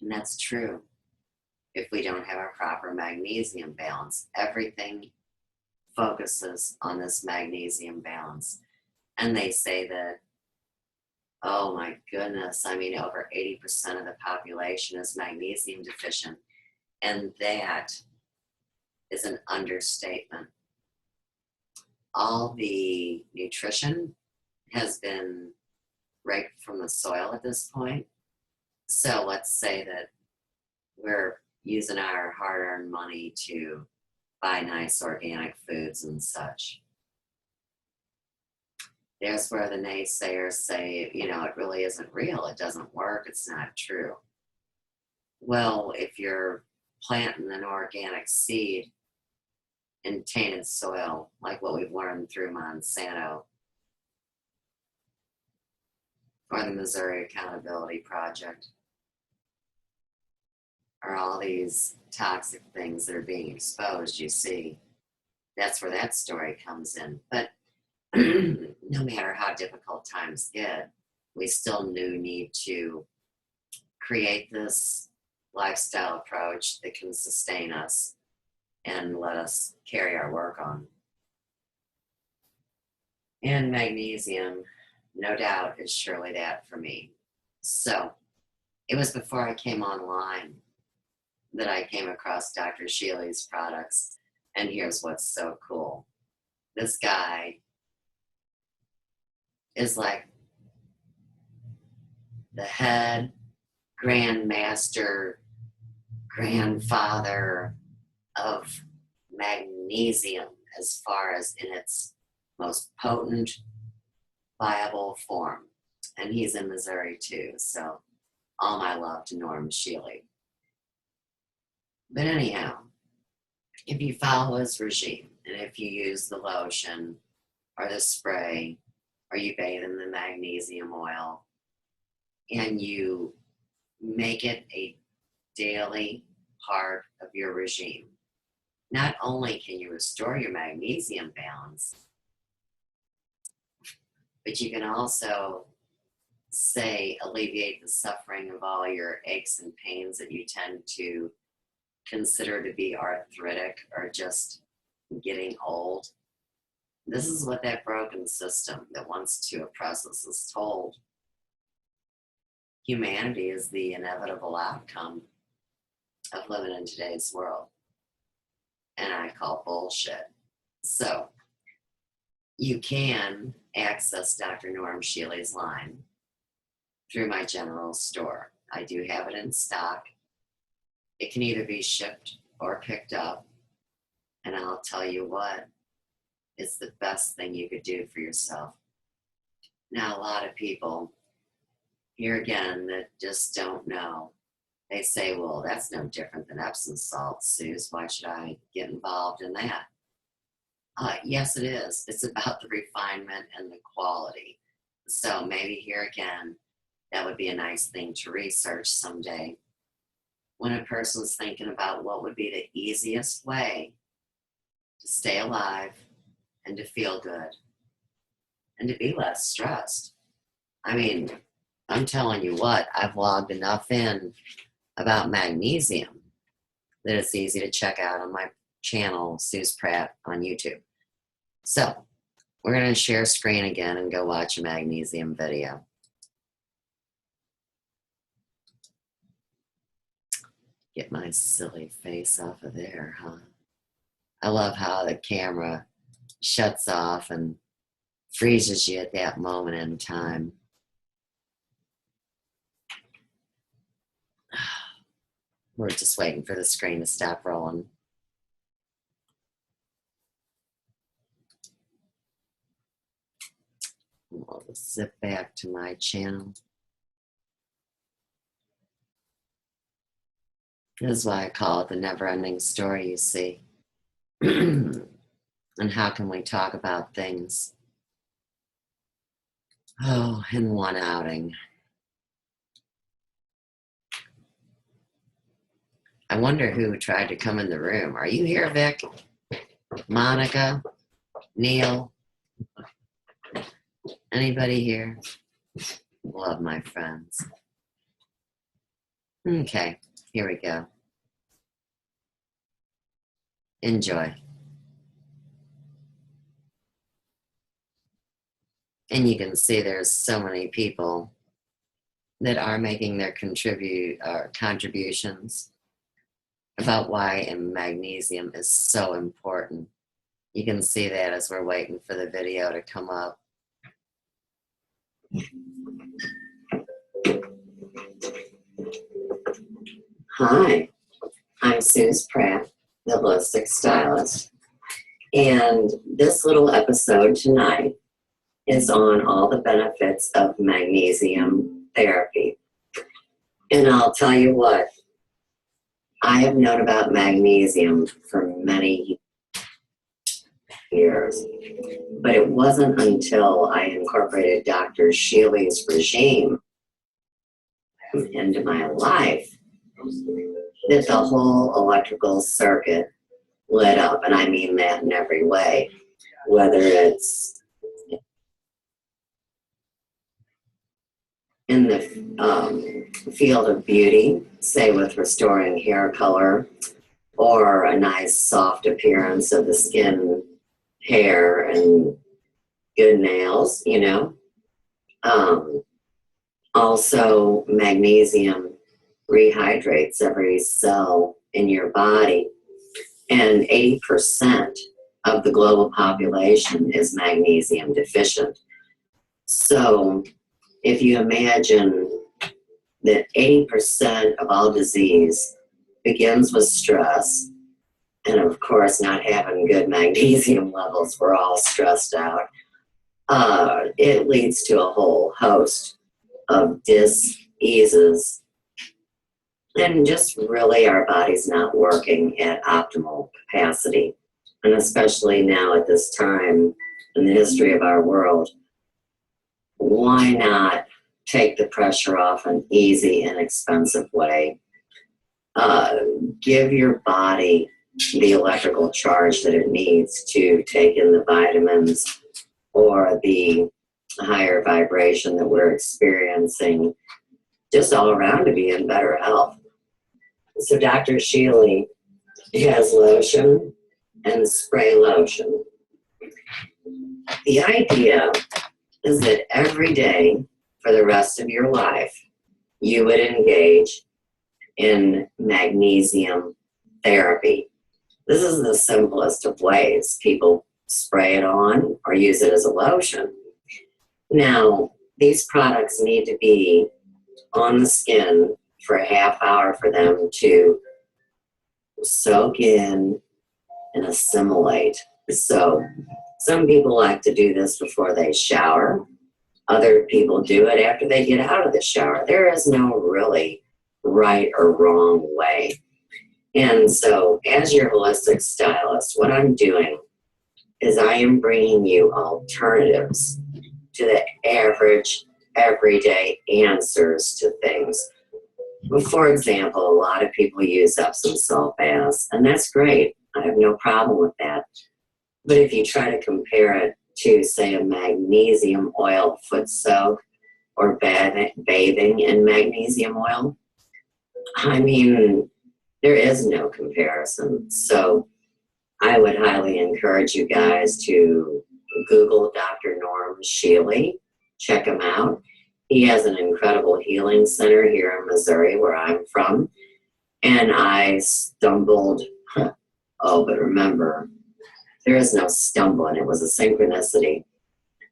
And that's true. If we don't have a proper magnesium balance, everything focuses on this magnesium balance. And they say that, oh my goodness, over 80% of the population is magnesium deficient. And that is an understatement. All the nutrition has been raked from the soil at this point. So let's say that we're using our hard-earned money to buy nice organic foods and such. There's where the naysayers say, you know, it really isn't real. It doesn't work. It's not true. Well, if you're planting an organic seed in tainted soil, like what we've learned through Monsanto or the Missouri Accountability Project, or all these toxic things that are being exposed, you see, that's where that story comes in. But no matter how difficult times get, we still do need to create this lifestyle approach that can sustain us and let us carry our work on. And magnesium, no doubt, is surely that for me. So it was before I came online that I came across Dr. Shealy's products. And here's what's so cool. This guy is like the head grandmaster, grandfather of magnesium as far as in its most potent, viable form. And he's in Missouri too, so all my love to Norm Shealy. But anyhow, if you follow his regime, and if you use the lotion or the spray, or you bathe in the magnesium oil, and you make it a daily part of your regime, not only can you restore your magnesium balance, but you can also alleviate the suffering of all your aches and pains that you tend to consider to be arthritic or just getting old. This is what that broken system that wants to oppress us is told. Humanity is the inevitable outcome of living in today's world. And I call bullshit. So you can access Dr. Norm Shealy's line through my general store. I do have it in stock. It can either be shipped or picked up. And I'll tell you what, it's the best thing you could do for yourself. Now, a lot of people, here again, that just don't know, they say, well, that's no different than Epsom salt, Suze. Why should I get involved in that? Yes, it is. It's about the refinement and the quality. So maybe here again, that would be a nice thing to research someday. When a person's thinking about what would be the easiest way to stay alive and to feel good and to be less stressed. I mean, I'm telling you what, I've logged enough in about magnesium that it's easy to check out on my channel, Suze Pratt, on YouTube. So we're going to share screen again and go watch a magnesium video. Get my silly face off of there, huh? I love how the camera shuts off and freezes you at that moment in time. We're just waiting for the screen to stop rolling. I'll zip back to my channel. This is why I call it the never-ending story, you see. And how can we talk about things? Oh, in one outing. I wonder who tried to come in the room. Are you here, Vic? Monica? Neil? Anybody here? Love my friends. Okay, here we go. Enjoy. And you can see there's so many people that are making their contributions. about why magnesium is so important. You can see that as we're waiting for the video to come up. Hi, I'm Suze Pratt, the holistic stylist. And this little episode tonight is on all the benefits of magnesium therapy. And I'll tell you what, I have known about magnesium for many years, but it wasn't until I incorporated Dr. Shealy's regime into my life that the whole electrical circuit lit up, and I mean that in every way, whether it's in the field of beauty, say with restoring hair color, or a nice soft appearance of the skin, hair, and good nails, you know. Also, magnesium rehydrates every cell in your body, and 80% of the global population is magnesium deficient. So if you imagine that 80% of all disease begins with stress, and of course not having good magnesium levels, we're all stressed out, it leads to a whole host of dis-eases, and just really our body's not working at optimal capacity. And especially now at this time in the history of our world, why not take the pressure off an easy, inexpensive way? Give your body the electrical charge that it needs to take in the vitamins or the higher vibration that we're experiencing just all around to be in better health. So Dr. Shealy has lotion and spray lotion. The idea is that every day for the rest of your life, you would engage in magnesium therapy. This is the simplest of ways. People spray it on or use it as a lotion. Now, these products need to be on the skin for a half hour for them to soak in and assimilate. So some people like to do this before they shower. Other people do it after they get out of the shower. There is no really right or wrong way. And so as your holistic stylist, what I'm doing is I am bringing you alternatives to the average, everyday answers to things. For example, a lot of people use Epsom salt baths, and that's great. I have no problem with that. But if you try to compare it to, say, a magnesium oil foot soak or bathing in magnesium oil, I mean, there is no comparison. So I would highly encourage you guys to Google Dr. Norm Shealy. Check him out. He has an incredible healing center here in Missouri, where I'm from. And I stumbled, oh, but remember, there is no stumbling. It was a synchronicity.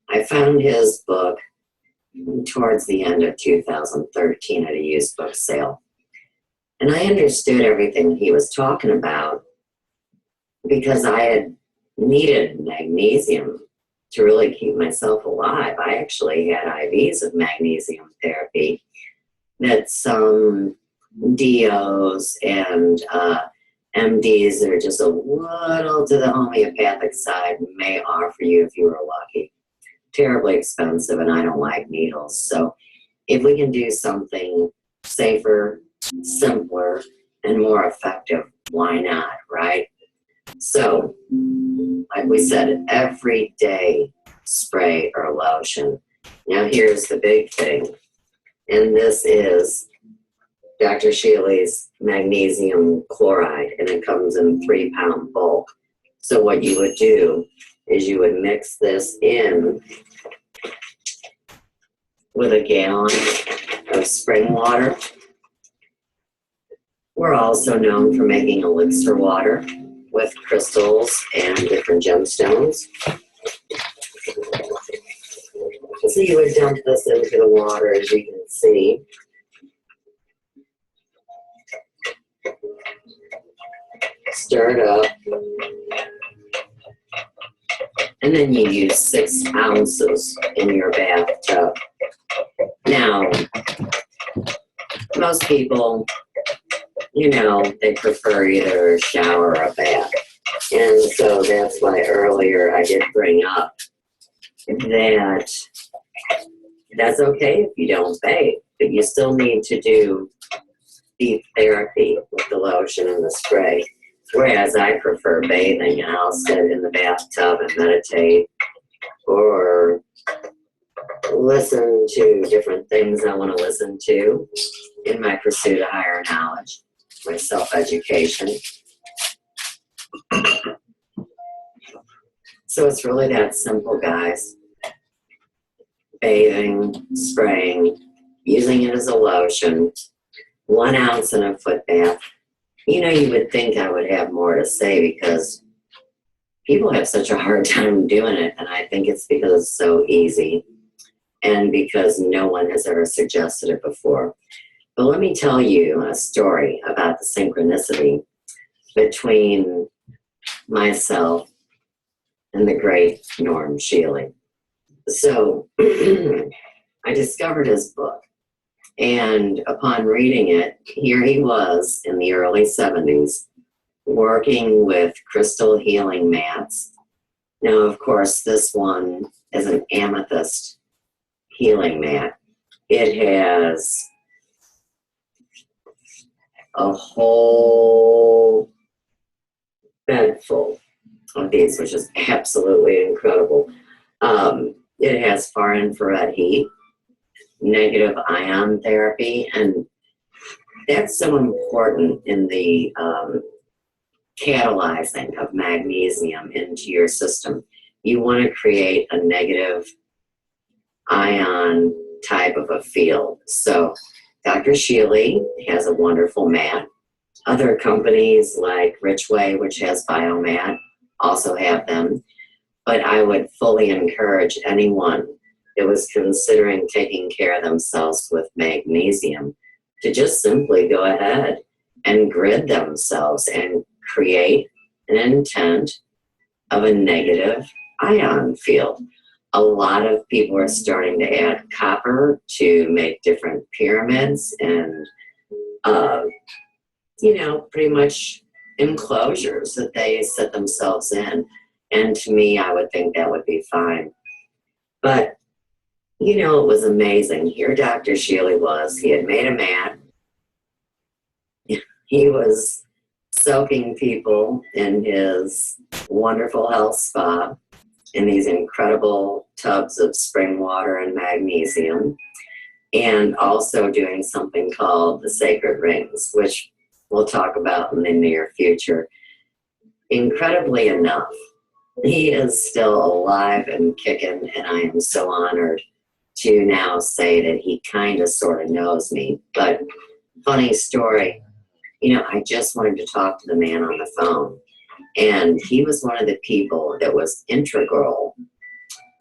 I found his book towards the end of 2013 at a used book sale. And I understood everything he was talking about because I had needed magnesium to really keep myself alive. I actually had IVs of magnesium therapy that some DOs and MDs that are just a little to the homeopathic side may offer you if you were lucky. Terribly expensive, and I don't like needles. So if we can do something safer, simpler, and more effective, why not, right? So, like we said, every day spray or lotion. Now here's the big thing, and this is Dr. Shealy's magnesium chloride, and it comes in 3-pound bulk. So what you would do is you would mix this in with a gallon of spring water. We're also known for making elixir water with crystals and different gemstones. So you would dump this into the water, as you can see. Stir it up. And then you use 6 ounces in your bathtub. Now, most people, you know, they prefer either a shower or a bath. And so that's why earlier I did bring up that that's okay if you don't bathe, but you still need to do deep therapy with the lotion and the spray. Whereas I prefer bathing, and I'll sit in the bathtub and meditate or listen to different things I want to listen to in my pursuit of higher knowledge, my self-education. So it's really that simple, guys. Bathing, spraying, using it as a lotion, 1 ounce in a foot bath. You know, you would think I would have more to say because people have such a hard time doing it, and I think it's because it's so easy and because no one has ever suggested it before. But let me tell you a story about the synchronicity between myself and the great Norm Shealy. So I discovered his book. And upon reading it, here he was in the early 70s working with crystal healing mats. Now, of course, this one is an amethyst healing mat. It has a whole bed full of these, which is absolutely incredible. It has far infrared heat, negative ion therapy, and that's so important in the catalyzing of magnesium into your system. You want to create a negative ion type of a field. So Dr. Shealy has a wonderful mat. Other companies like Richway, which has Biomat, also have them. But I would fully encourage anyone that was considering taking care of themselves with magnesium to just simply go ahead and grid themselves and create an intent of a negative ion field. A lot of people are starting to add copper to make different pyramids and, you know, pretty much enclosures that they set themselves in. And to me, I would think that would be fine. But, you know, it was amazing. Here Dr. Shealy was. He had made a mat. He was soaking people in his wonderful health spa in these incredible tubs of spring water and magnesium, and also doing something called the sacred rings, which we'll talk about in the near future. Incredibly enough, he is still alive and kicking, and I am so honored to now say that he kind of sort of knows me. But funny story, you know, I just wanted to talk to the man on the phone, and he was one of the people that was integral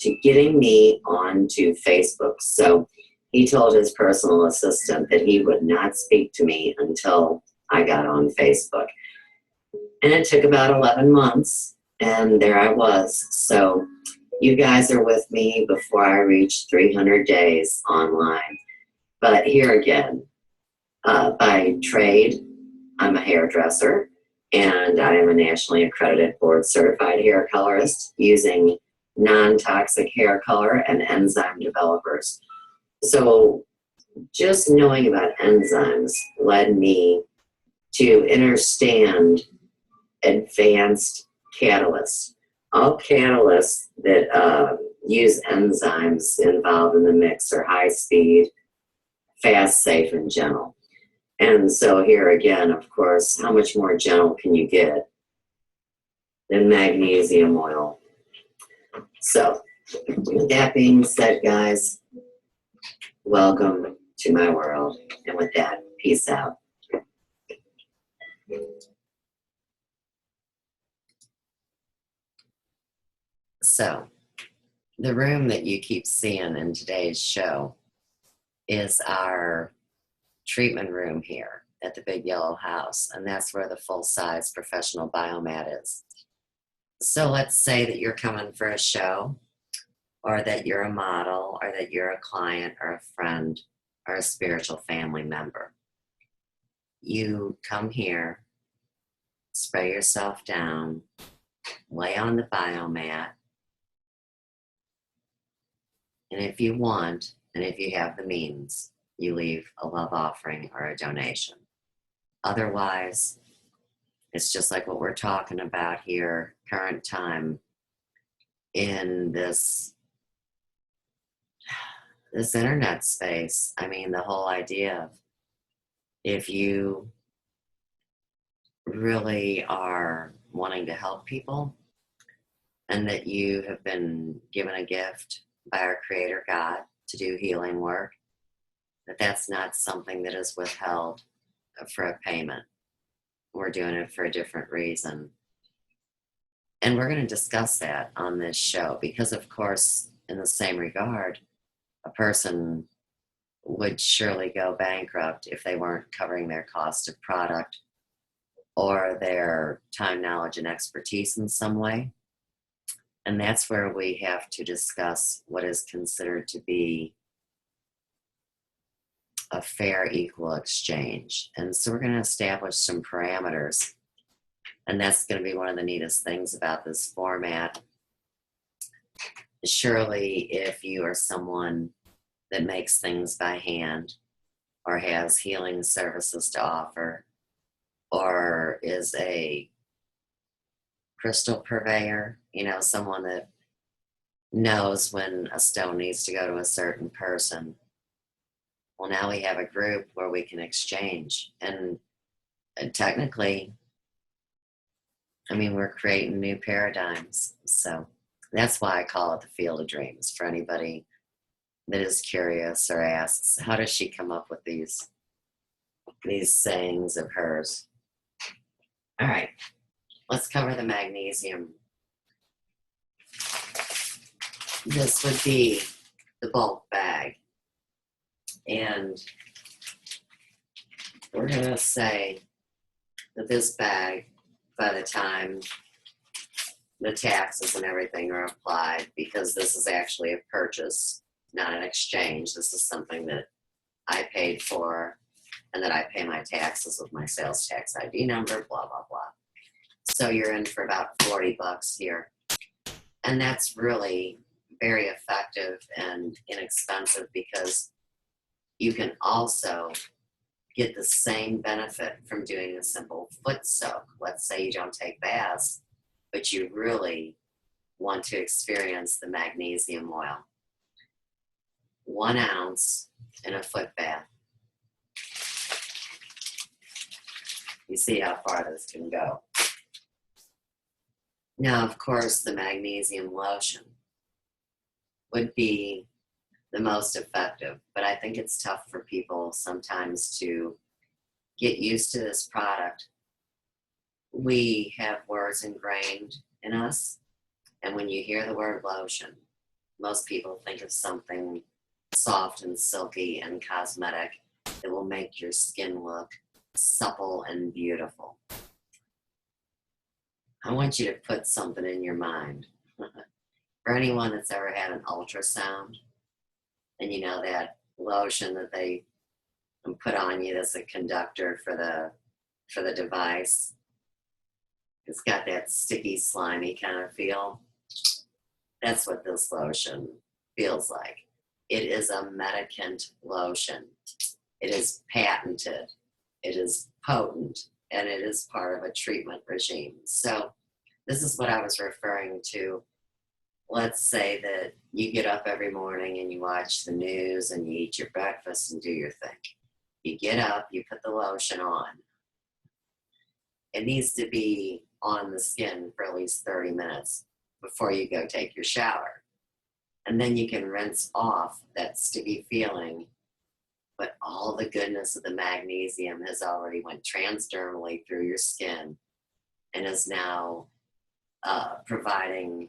to getting me onto Facebook. So he told his personal assistant that he would not speak to me until I got on Facebook. And it took about 11 months, and there I was. So you guys are with me before I reach 300 days online. But here again, by trade, I'm a hairdresser, and I am a nationally accredited board certified hair colorist using non-toxic hair color and enzyme developers. So just knowing about enzymes led me to understand advanced catalysts. All catalysts that use enzymes involved in the mix are high speed, fast, safe, and gentle. And so here again, of course, how much more gentle can you get than magnesium oil? So with that being said, guys, welcome to my world. And with that, peace out. So, the room that you keep seeing in today's show is our treatment room here at the Big Yellow House, and that's where the full-size professional biomat is. So let's say that you're coming for a show, or that you're a model, or that you're a client or a friend or a spiritual family member. You come here, spray yourself down, lay on the biomat, and if you want, and if you have the means, you leave a love offering or a donation. Otherwise, it's just like what we're talking about here, current time, in this internet space. I mean, the whole idea of, if you really are wanting to help people, and that you have been given a gift by our Creator God to do healing work, that's not something that is withheld for a payment. We're doing it for a different reason. And we're going to discuss that on this show because, of course, in the same regard, a person would surely go bankrupt if they weren't covering their cost of product or their time, knowledge, and expertise in some way. And that's where we have to discuss what is considered to be a fair, equal exchange. And so we're going to establish some parameters. And that's going to be one of the neatest things about this format. Surely, if you are someone that makes things by hand, or has healing services to offer, or is a crystal purveyor, someone that knows when a stone needs to go to a certain person, well, now we have a group where we can exchange. And technically, we're creating new paradigms. So that's why I call it the Field of Dreams, for anybody that is curious or asks, how does she come up with these sayings of hers? All right, let's cover the magnesium. This would be the bulk bag. And we're going to say that this bag, by the time the taxes and everything are applied, because this is actually a purchase, not an exchange. This is something that I paid for and that I pay my taxes with my sales tax ID number, blah, blah, blah. So you're in for about $40 here. And that's really very effective and inexpensive, because you can also get the same benefit from doing a simple foot soak. Let's say you don't take baths, but you really want to experience the magnesium oil. 1 ounce in a foot bath. You see how far this can go. Now, of course, the magnesium lotion would be the most effective, but I think it's tough for people sometimes to get used to this product. We have words ingrained in us, and when you hear the word lotion, most people think of something soft and silky and cosmetic that will make your skin look supple and beautiful. I want you to put something in your mind. For anyone that's ever had an ultrasound, and that lotion that they put on you as a conductor for the device, it's got that sticky, slimy kind of feel. That's what this lotion feels like. It is a medicant lotion. It is patented. It is potent, and it is part of a treatment regime. So this is what I was referring to. Let's say that you get up every morning and you watch the news and you eat your breakfast and do your thing. You get up, you put the lotion on. It needs to be on the skin for at least 30 minutes before you go take your shower. And then you can rinse off that sticky feeling but all the goodness of the magnesium has already went transdermally through your skin and is now providing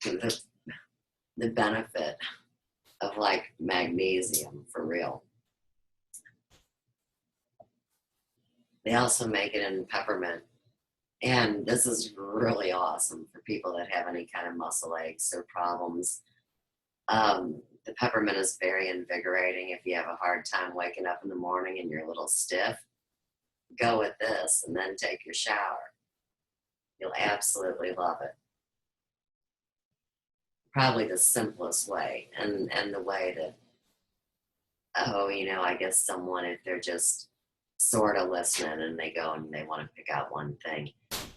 the benefit of like magnesium for real. They also make it in peppermint. And this is really awesome for people that have any kind of muscle aches or problems. The peppermint is very invigorating. If you have a hard time waking up in the morning and you're a little stiff, go with this and then take your shower. You'll absolutely love it. Probably the simplest way, and the way that, I guess someone, if they're just sort of listening and they go and they want to pick out one thing,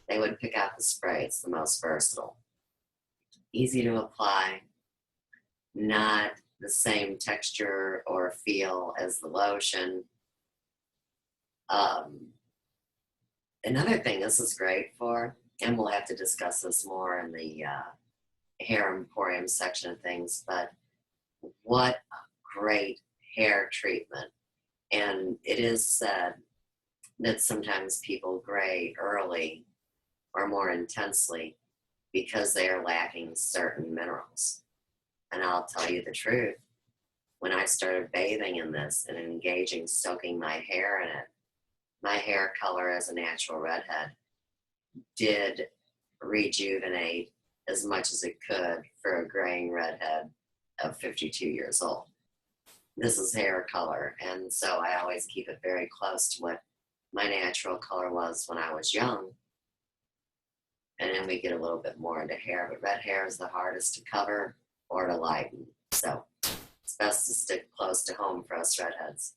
they would pick out the spray. It's the most versatile. Easy to apply, not the same texture or feel as the lotion. Another thing this is great for, and we'll have to discuss this more in the Hair Emporium section of things, but what a great hair treatment. And it is said that sometimes people gray early or more intensely because they are lacking certain minerals. And I'll tell you the truth, when I started bathing in this and engaging, soaking my hair in it, my hair color as a natural redhead did rejuvenate as much as it could for a graying redhead of 52 years old. This is hair color, and so I always keep it very close to what my natural color was when I was young. And then we get a little bit more into hair, but red hair is the hardest to cover or to lighten. So it's best to stick close to home for us redheads.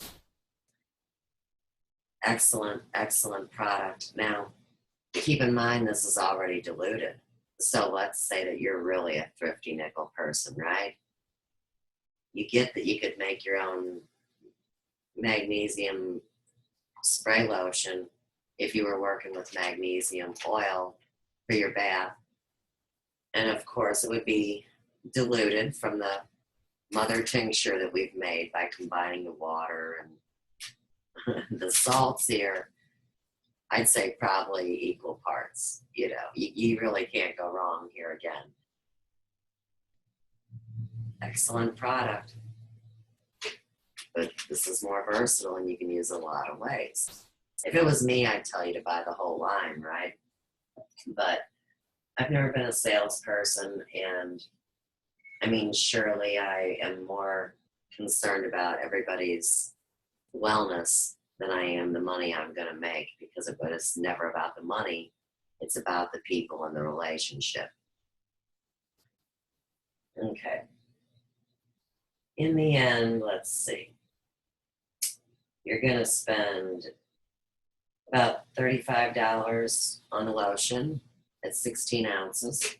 Excellent, excellent product. Now, keep in mind this is already diluted. So let's say that you're really a thrifty nickel person, right? You get that you could make your own magnesium spray lotion if you were working with magnesium oil for your bath. And of course, it would be diluted from the mother tincture that we've made by combining the water and the salts here. I'd say probably equal parts. You really can't go wrong here again. Excellent product. But this is more versatile and you can use it a lot of ways. If it was me, I'd tell you to buy the whole line, right? But I've never been a salesperson, and I mean, surely I am more concerned about everybody's wellness than I am the money I'm going to make, because it's never about the money. It's about the people and the relationship. Okay. In the end, let's see. You're going to spend about $35 on the lotion at 16 ounces.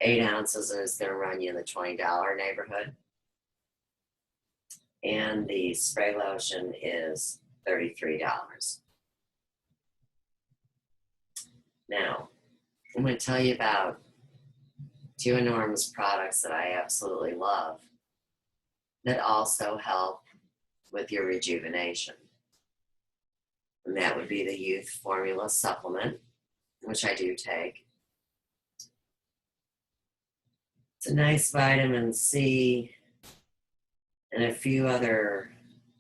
8 ounces is going to run you in the $20 neighborhood. And the spray lotion is $33. Now, I'm going to tell you about two enormous products that I absolutely love that also help with your rejuvenation. And that would be the Youth Formula Supplement, which I do take. It's a nice vitamin C and a few other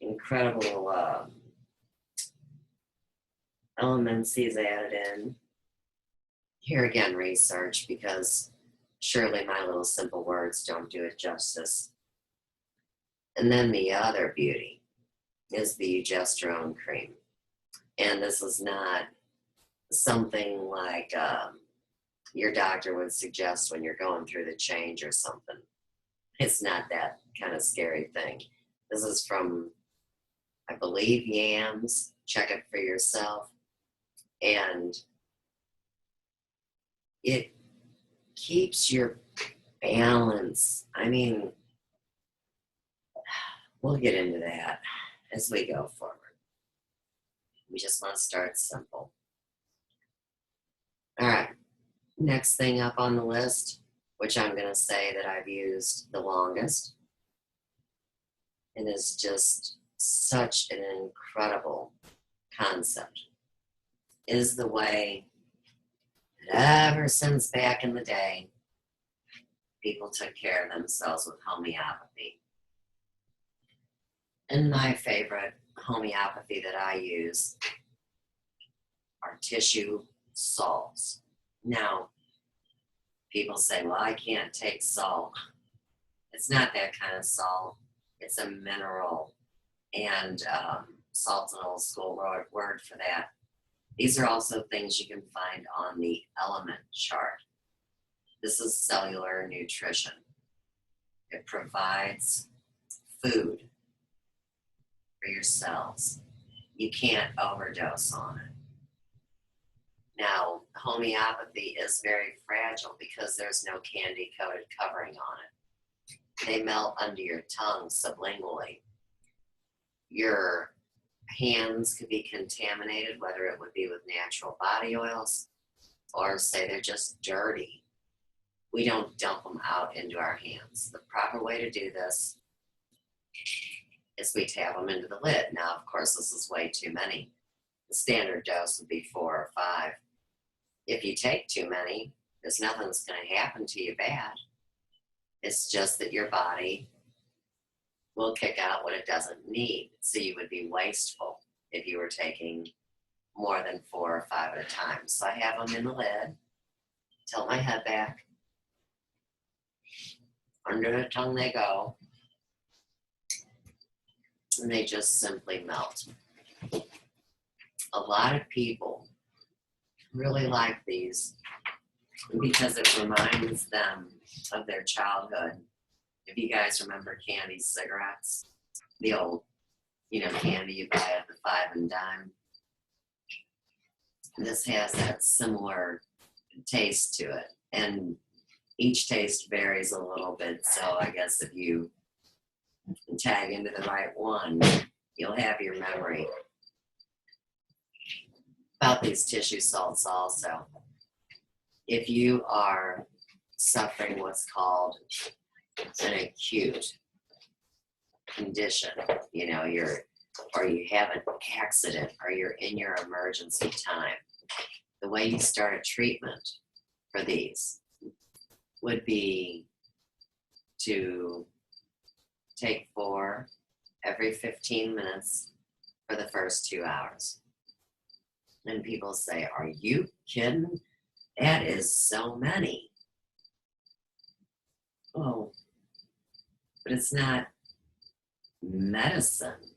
incredible elements he's added in. Here again, research, because surely my little simple words don't do it justice. And then the other beauty is the Eugesterone cream. And this is not something like your doctor would suggest when you're going through the change or something. It's not that kind of scary thing. This is from, I believe, Yams. Check it for yourself. And it keeps your balance. I mean, we'll get into that as we go forward. We just want to start simple. All right. Next thing up on the list, which I'm going to say that I've used the longest, It is just such an incredible concept. Is the way that ever since back in the day, people took care of themselves with homeopathy. And my favorite homeopathy that I use are tissue salts. Now, people say, well, I can't take salt. It's not that kind of salt. It's a mineral. And salt's an old school word for that. These are also things you can find on the element chart. This is cellular nutrition. It provides food for your cells. You can't overdose on it. Now, homeopathy is very fragile because there's no candy-coated covering on it. They melt under your tongue sublingually. Your hands could be contaminated, whether it would be with natural body oils or say they're just dirty. We don't dump them out into our hands. The proper way to do this is we tab them into the lid. Now, of course, this is way too many. The standard dose would be 4 or 5. If you take too many, there's nothing that's going to happen to you bad. It's just that your body will kick out what it doesn't need. So you would be wasteful if you were taking more than 4 or 5 at a time. So I have them in the lid, tilt my head back, under the tongue they go, and they just simply melt. A lot of people really like these because it reminds them of their childhood. If you guys remember candy cigarettes, the old, candy you buy at the 5 and dime. This has that similar taste to it. And each taste varies a little bit. So I guess if you tag into the right one, you'll have your memory. About these tissue salts also. If you are suffering what's called an acute condition, you have an accident or you're in your emergency time, the way you start a treatment for these would be to take 4 every 15 minutes for the first 2 hours. And people say, are you kidding? That is so many. Oh, but it's not medicine.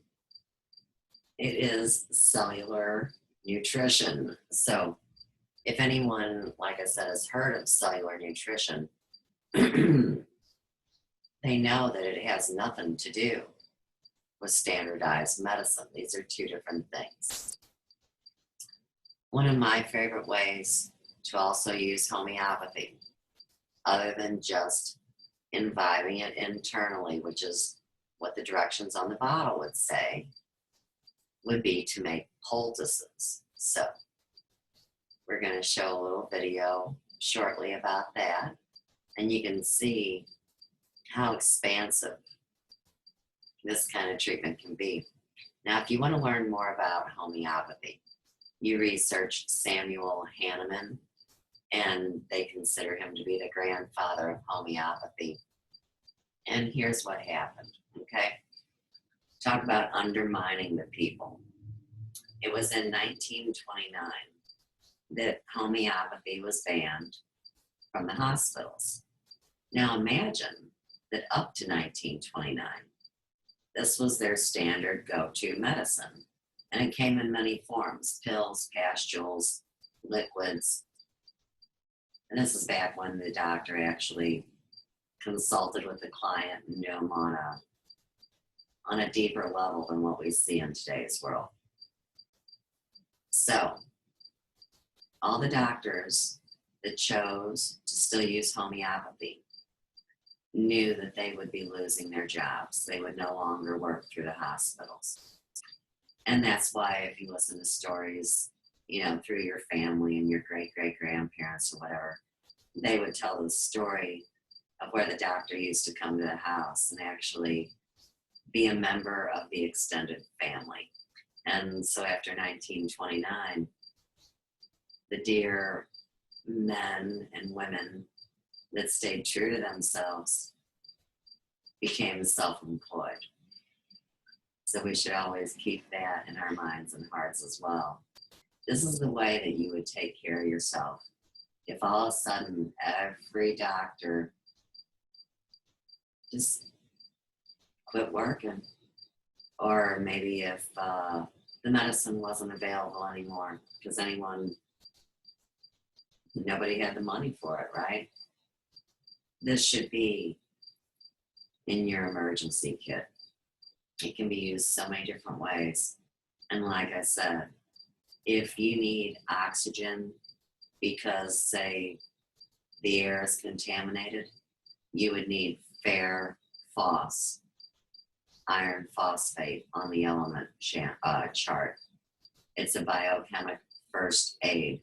It is cellular nutrition. So if anyone, like I said, has heard of cellular nutrition, they know that it has nothing to do with standardized medicine. These are 2 different things. One of my favorite ways to also use homeopathy, other than just imbibing it internally, which is what the directions on the bottle would say, would be to make poultices. So we're going to show a little video shortly about that, and you can see how expansive this kind of treatment can be. Now, if you want to learn more about homeopathy, you research Samuel Hahnemann, and they consider him to be the grandfather of homeopathy. And here's what happened, okay? Talk about undermining the people. It was in 1929 that homeopathy was banned from the hospitals. Now imagine that up to 1929, this was their standard go-to medicine. And it came in many forms: pills, pastules, liquids. And this is back when the doctor actually consulted with the client and knew them on a deeper level than what we see in today's world. So all the doctors that chose to still use homeopathy knew that they would be losing their jobs. They would no longer work through the hospitals. And that's why if you listen to stories, through your family and your great-great-grandparents or whatever, they would tell the story of where the doctor used to come to the house and actually be a member of the extended family. And so after 1929, the dear men and women that stayed true to themselves became self-employed. So we should always keep that in our minds and hearts as well. This is the way that you would take care of yourself. If all of a sudden every doctor just quit working, or maybe if the medicine wasn't available anymore because nobody had the money for it, right? This should be in your emergency kit. It can be used so many different ways. And like I said, if you need oxygen because, say, the air is contaminated, you would need phos, iron phosphate on the element chart. It's a biochemical first aid.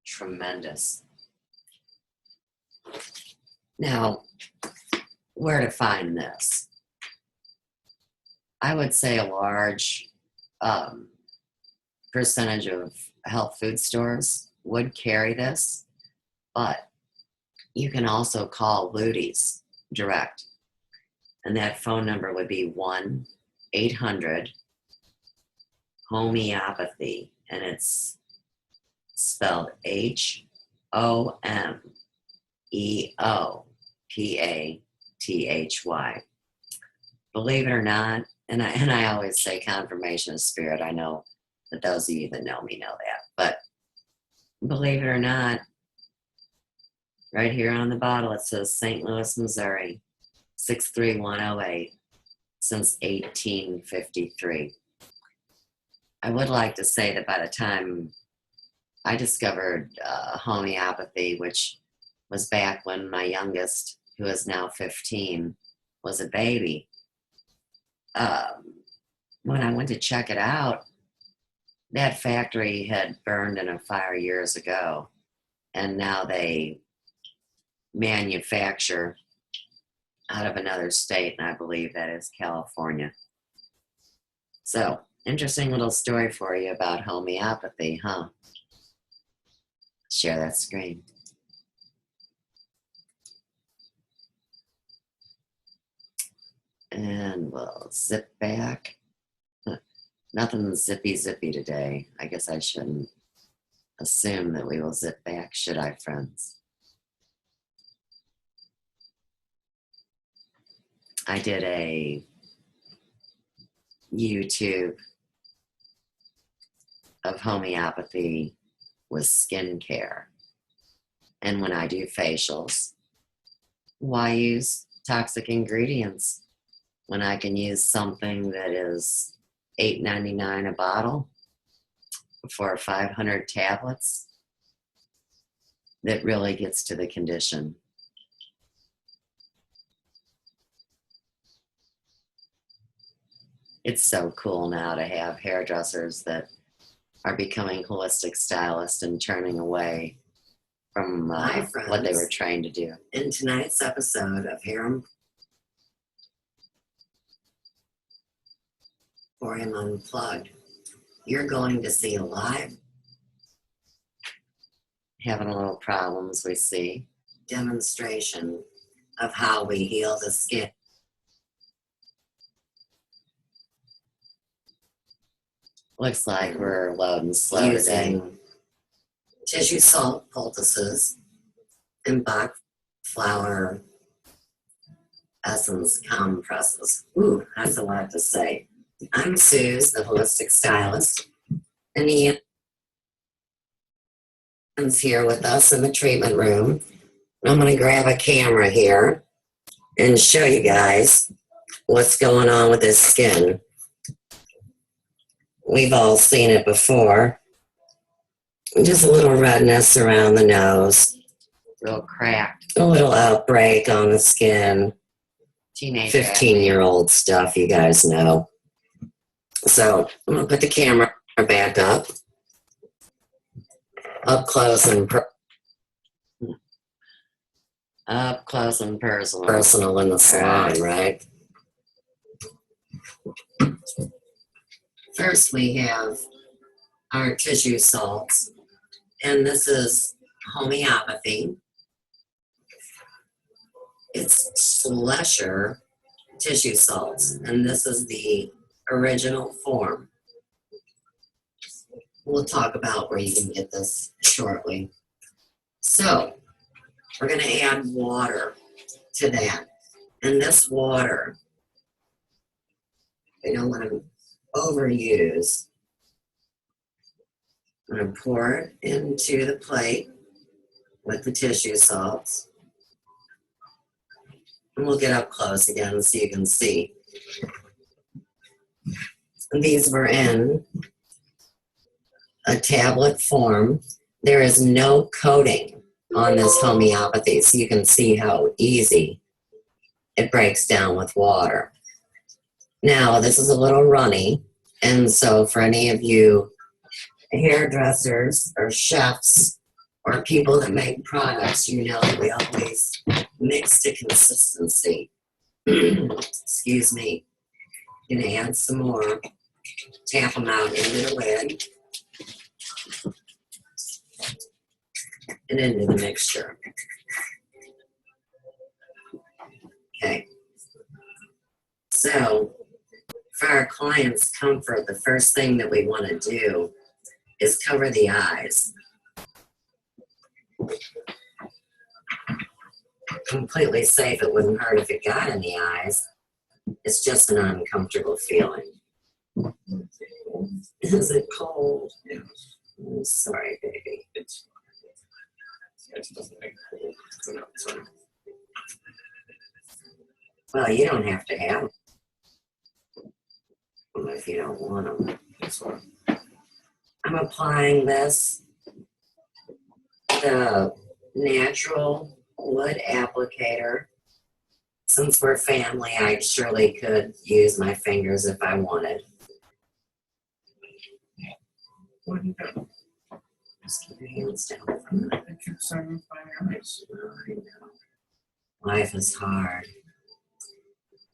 Tremendous. Now, where to find this? I would say a large percentage of health food stores would carry this, but you can also call Ludy's direct. And that phone number would be 1-800-HOMEOPATHY, and it's spelled HOMEOPATHY. Believe it or not, and I always say confirmation of spirit. I know that those of you that know me know that. But believe it or not, right here on the bottle it says St. Louis, Missouri, 63108, since 1853. I would like to say that by the time I discovered homeopathy, which was back when my youngest, who is now 15, was a baby, when I went to check it out, that factory had burned in a fire years ago, and now they manufacture out of another state, and I believe that is California. So, interesting little story for you about homeopathy, huh? Share that screen. And we'll zip back. Nothing zippy today. I guess I shouldn't assume that we will zip back, should I, friends? I did a YouTube of homeopathy with skincare. And when I do facials, why use toxic ingredients when I can use something that is $8.99 a bottle for 500 tablets that really gets to the condition? It's so cool now to have hairdressers that are becoming holistic stylists and turning away from what they were trained to do. In tonight's episode of Hair Emporium Unplugged, you're going to see a live, having a little problems we see, demonstration of how we heal the skin. Looks like we're loading slow today. Tissue salt poultices and Bach flower essence compresses. Ooh, that's a lot to say. I'm Suze, the holistic stylist, and Ian's here with us in the treatment room. I'm going to grab a camera here and show you guys what's going on with his skin. We've all seen it before. Just a little redness around the nose. A little cracked. A little outbreak on the skin. Teenage 15-year-old stuff, you guys know. So I'm going to put the camera back up. Up close and personal in the salon, right? First, we have our tissue salts, and this is homeopathy. It's Schlescher tissue salts, and this is the original form. We'll talk about where you can get this shortly. So, we're going to add water to that. And this water, I don't want to overuse. I'm going to pour it into the plate with the tissue salts. And we'll get up close again so you can see. These were in a tablet form. There is no coating on this homeopathy, so you can see how easy it breaks down with water. Now, this is a little runny, and so for any of you hairdressers or chefs or people that make products, you know that we always mix to consistency. Excuse me. I'm going to add some more. Tap them out into the lid and into the mixture. Okay. So, for our clients' comfort, the first thing that we want to do is cover the eyes. Completely safe, it wouldn't hurt if it got in the eyes. It's just an uncomfortable feeling. Is it cold? Yeah. I'm sorry, baby. It doesn't make cold. No, sorry. Well, you don't have to have them if you don't want them. That's fine. I'm applying this, the natural wood applicator. Since we're family, I surely could use my fingers if I wanted. What do you got? Just keep your hands down. I keep saying my eyes. I know. Life is hard.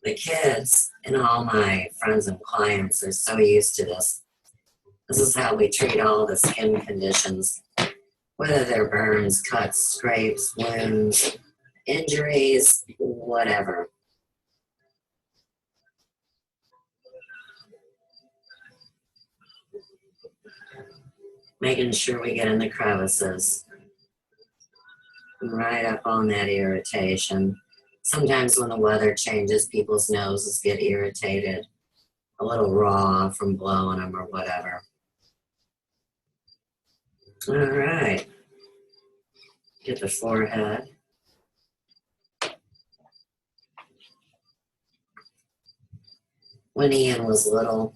The kids and all my friends and clients are so used to this. This is how we treat all the skin conditions, whether they're burns, cuts, scrapes, wounds, injuries, whatever. Making sure we get in the crevices. Right up on that irritation. Sometimes when the weather changes, people's noses get irritated, a little raw from blowing them or whatever. All right. Get the forehead. When Ian was little,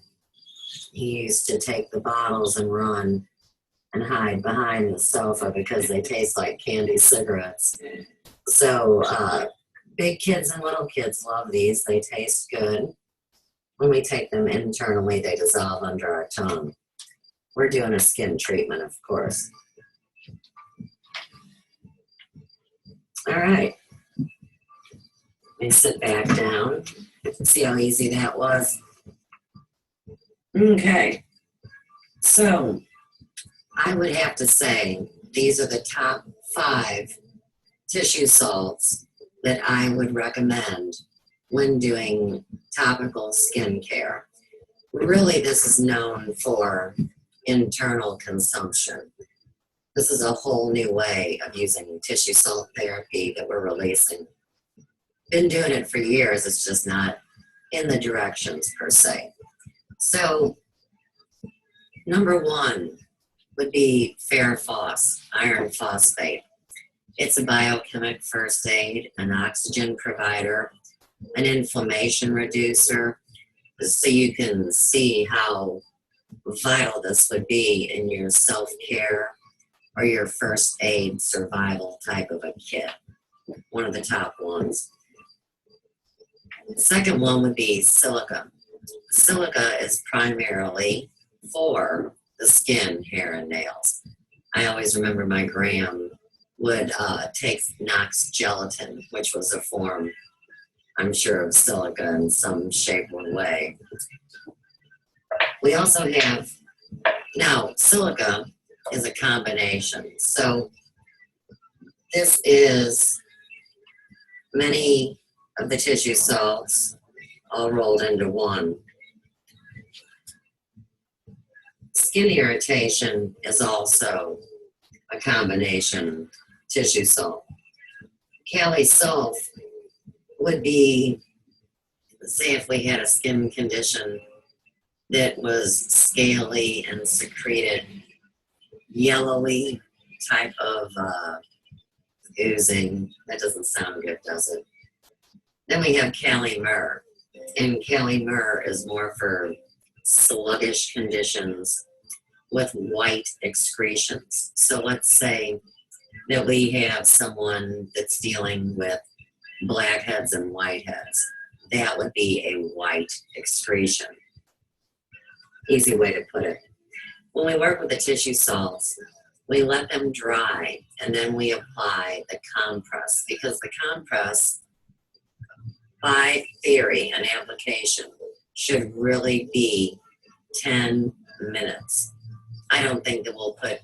he used to take the bottles and run and hide behind the sofa because they taste like candy cigarettes. So big kids and little kids love these. They taste good. When we take them internally, they dissolve under our tongue. We're doing a skin treatment, of course. All right. Let me sit back down. See how easy that was? Okay. So, I would have to say these are the top 5 tissue salts that I would recommend when doing topical skincare. Really, this is known for internal consumption. This is a whole new way of using tissue salt therapy that we're releasing. Been doing it for years, it's just not in the directions per se. So, number 1 would be Ferrofos, iron phosphate. It's a biochemic first aid, an oxygen provider, an inflammation reducer, so you can see how vital this would be in your self-care or your first aid survival type of a kit. One of the top ones. The second one would be silica. Silica is primarily for the skin, hair, and nails. I always remember my gram would take Knox gelatin, which was a form I'm sure, of silica in some shape or way. We also have, now silica is a combination. So this is many of the tissue salts all rolled into one. Skin irritation is also a combination tissue salt. Kali sulf would be, say if we had a skin condition that was scaly and secreted yellowy type of oozing. That doesn't sound good, does it? Then we have Kali myrrh. And Kali myrrh is more for sluggish conditions with white excretions. So let's say that we have someone that's dealing with blackheads and whiteheads. That would be a white excretion. Easy way to put it. When we work with the tissue salts, we let them dry and then we apply the compress, because the compress, by theory and application, should really be 10 minutes. I don't think that we'll put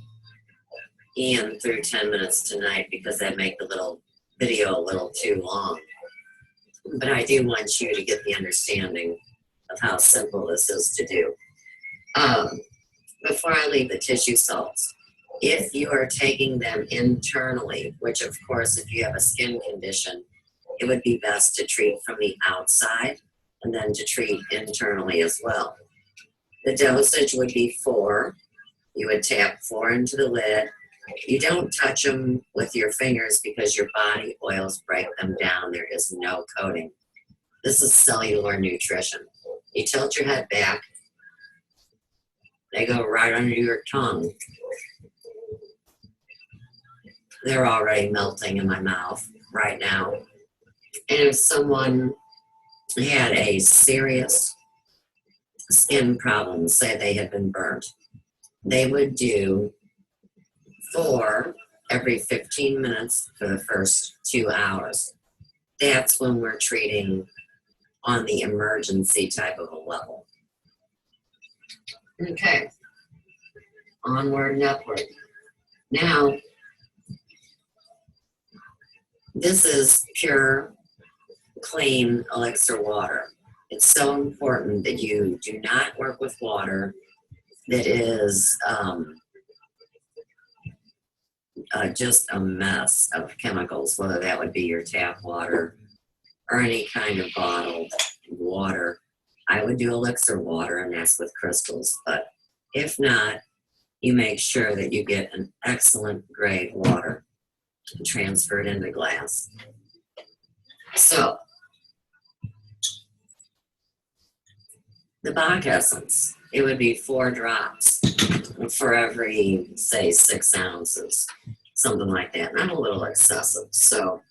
Ian through 10 minutes tonight because that'd make the little video a little too long. But I do want you to get the understanding of how simple this is to do. Before I leave the tissue salts, if you are taking them internally, which of course if you have a skin condition, it would be best to treat from the outside and then to treat internally as well. The dosage would be 4. You would tap 4 into the lid. You don't touch them with your fingers because your body oils break them down. There is no coating. This is cellular nutrition. You tilt your head back. They go right under your tongue. They're already melting in my mouth right now. And if someone had a serious skin problem, say they had been burnt, they would do 4 every 15 minutes for the first 2 hours. That's when we're treating on the emergency type of a level. Okay, onward and upward. Now, this is pure, clean elixir water. It's so important that you do not work with water that is just a mess of chemicals, whether that would be your tap water or any kind of bottled water. I would do elixir water, and that's with crystals, but if not, you make sure that you get an excellent grade water and transfer it into glass. So, the Bach essence, it would be 4 drops for every, say, 6 ounces, something like that. And I'm a little excessive, so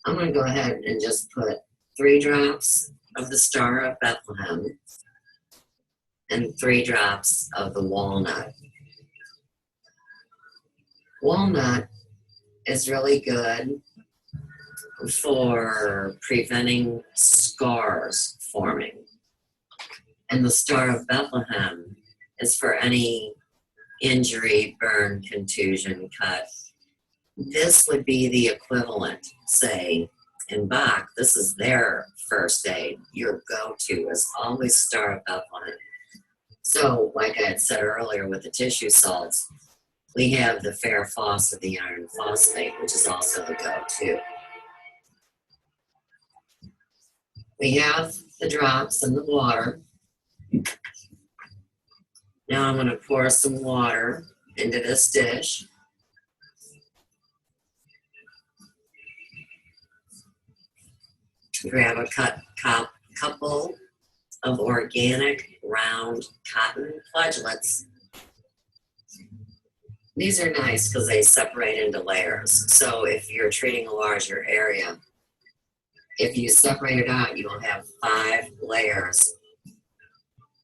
I'm going to go ahead and just put 3 drops of the Star of Bethlehem and 3 drops of the walnut. Walnut is really good for preventing scars forming. And the Star of Bethlehem is for any injury, burn, contusion, cut. This would be the equivalent, say, in Bach, this is their first aid. Your go-to is always Star of Bethlehem. So, like I had said earlier with the tissue salts, we have the ferrous of the iron phosphate, which is also the go-to. We have the drops in the water. Now I'm going to pour some water into this dish. Grab a couple of organic round cotton flageolets. These are nice because they separate into layers. So if you're treating a larger area, if you separate it out, you will have 5 layers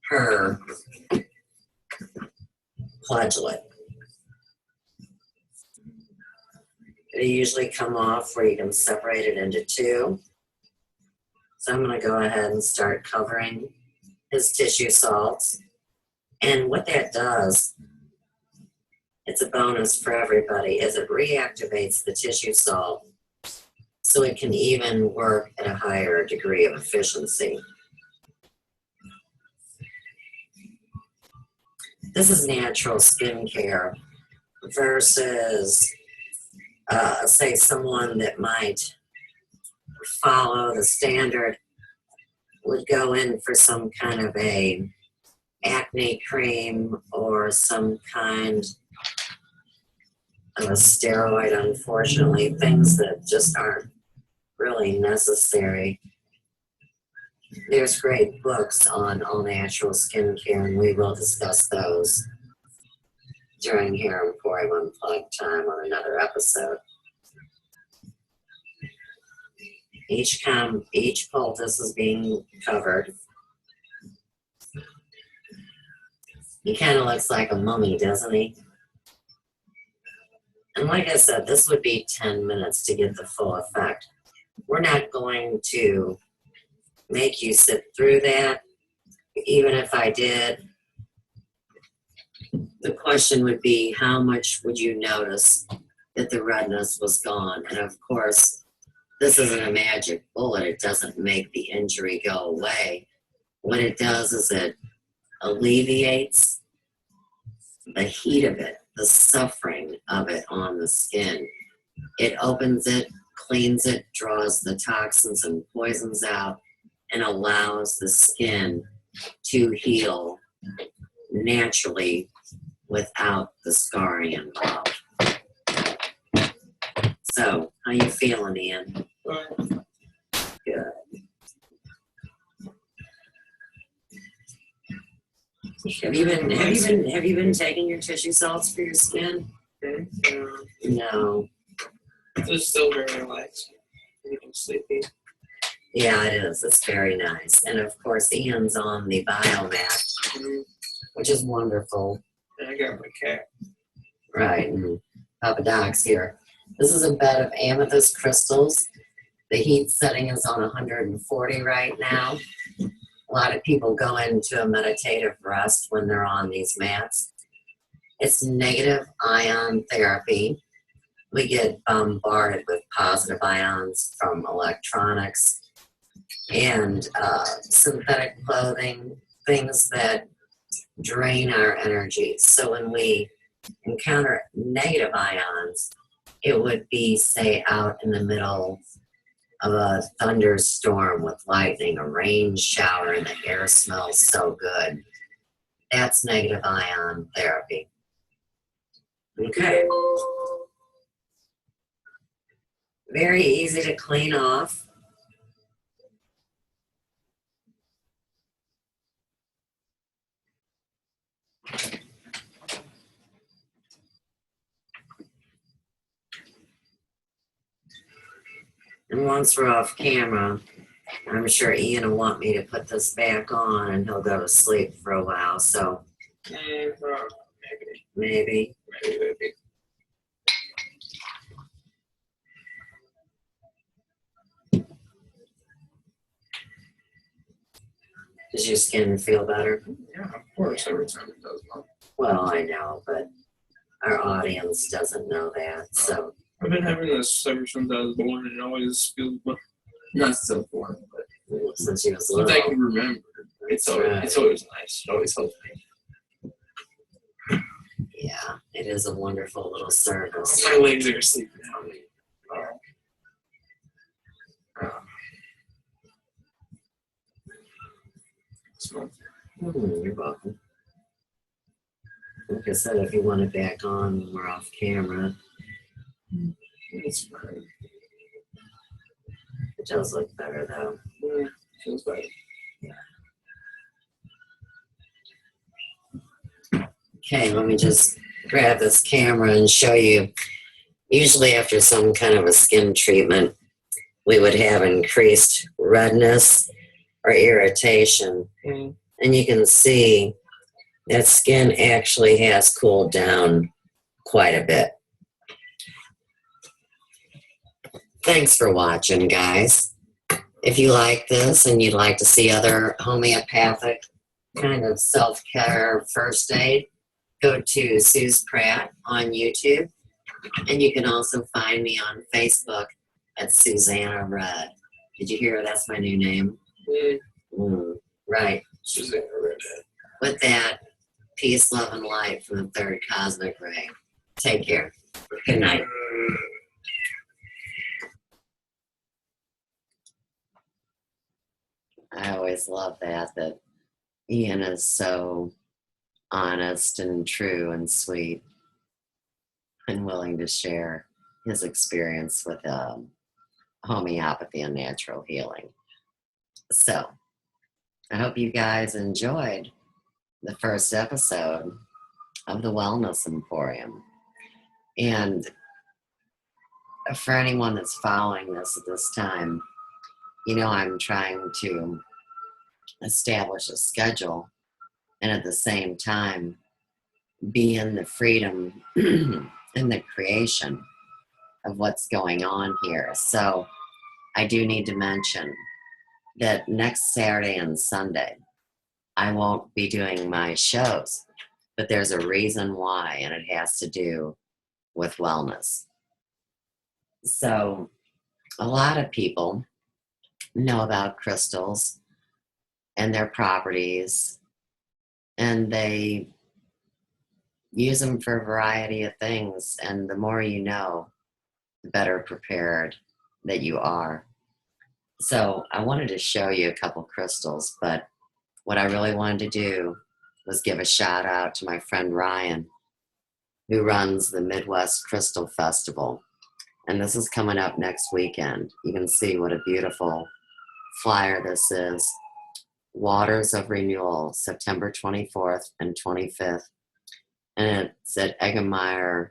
per flageolet. They usually come off where you can separate it into 2. So I'm going to go ahead and start covering his tissue salts. And what that does, it's a bonus for everybody, is it reactivates the tissue salt so it can even work at a higher degree of efficiency. This is natural skincare versus, say, someone that might follow the standard would go in for some kind of a acne cream or some kind of a steroid, unfortunately, things that just aren't really necessary. There's great books on all natural skincare, and we will discuss those during Hair Emporium Unplugged time on another episode. Each poultice is being covered. He kind of looks like a mummy, doesn't he? And like I said, this would be 10 minutes to get the full effect. We're not going to make you sit through that. Even if I did, the question would be, how much would you notice that the redness was gone? And of course, this isn't a magic bullet. It doesn't make the injury go away. What it does is it alleviates the heat of it, the suffering of it on the skin. It opens it, cleans it, draws the toxins and poisons out, and allows the skin to heal naturally without the scarring involved. So, how you feeling, Ian? Good. Have you been taking your tissue salts for your skin? No. It's still very relaxed. You can sleepy. Yeah, it is. It's very nice. And of course, Ian's on the biomat, which is wonderful. And I got my cat. Right. And Papa Doc's here. This is a bed of amethyst crystals. The heat setting is on 140 right now. A lot of people go into a meditative rest when they're on these mats. It's negative ion therapy. We get bombarded with positive ions from electronics and synthetic clothing, things that drain our energy. So when we encounter negative ions, it would be, say, out in the middle of a thunderstorm with lightning, a rain shower, and the air smells so good. That's negative ion therapy. Okay. Very easy to clean off. And once we're off camera, I'm sure Ian will want me to put this back on and he'll go to sleep for a while, so maybe. Does your skin feel better? Yeah, of course, every time it does. Well, I know, but our audience doesn't know that, so. I've been having this ever since I was born, and it always feels not so born, but Since you was since I little. can remember, it's always nice. It always helps me. Yeah, it is a wonderful little service. My legs are asleep now. You're welcome. Like I said, if you want it back on when we're off camera, It's fine. it does look better though. Yeah, feels better. Okay, let me just grab this camera and show you. Usually after some kind of a skin treatment, we would have increased redness or irritation. Mm. And you can see that skin actually has cooled down quite a bit. Thanks for watching, guys. if you like this and you'd like to see other homeopathic kind of self-care first aid, go to Sue's Pratt on YouTube. And you can also find me on Facebook at Susanna Rudd. Did you hear that's my new name? Right. Susanna Rudd. With that, peace, love, and light from the third cosmic ray. Take care. Good night. I always love that Ian is so honest and true and sweet and willing to share his experience with homeopathy and natural healing. So, I hope you guys enjoyed the first episode of the Wellness Emporium. And for anyone that's following this at this time, you know I'm trying to establish a schedule and at the same time be in the freedom and the creation of what's going on here. So I do need to mention that next Saturday and Sunday, I won't be doing my shows, but there's a reason why, and it has to do with wellness. So a lot of people know about crystals and their properties, and they use them for a variety of things, and the more you know, the better prepared that you are. So I wanted to show you a couple crystals, but what I really wanted to do was give a shout out to my friend Ryan, who runs the Midwest Crystal Festival. And this is coming up next weekend. You can see what a beautiful flyer this is. Waters of Renewal, September 24th and 25th. And it's at Eggemeyer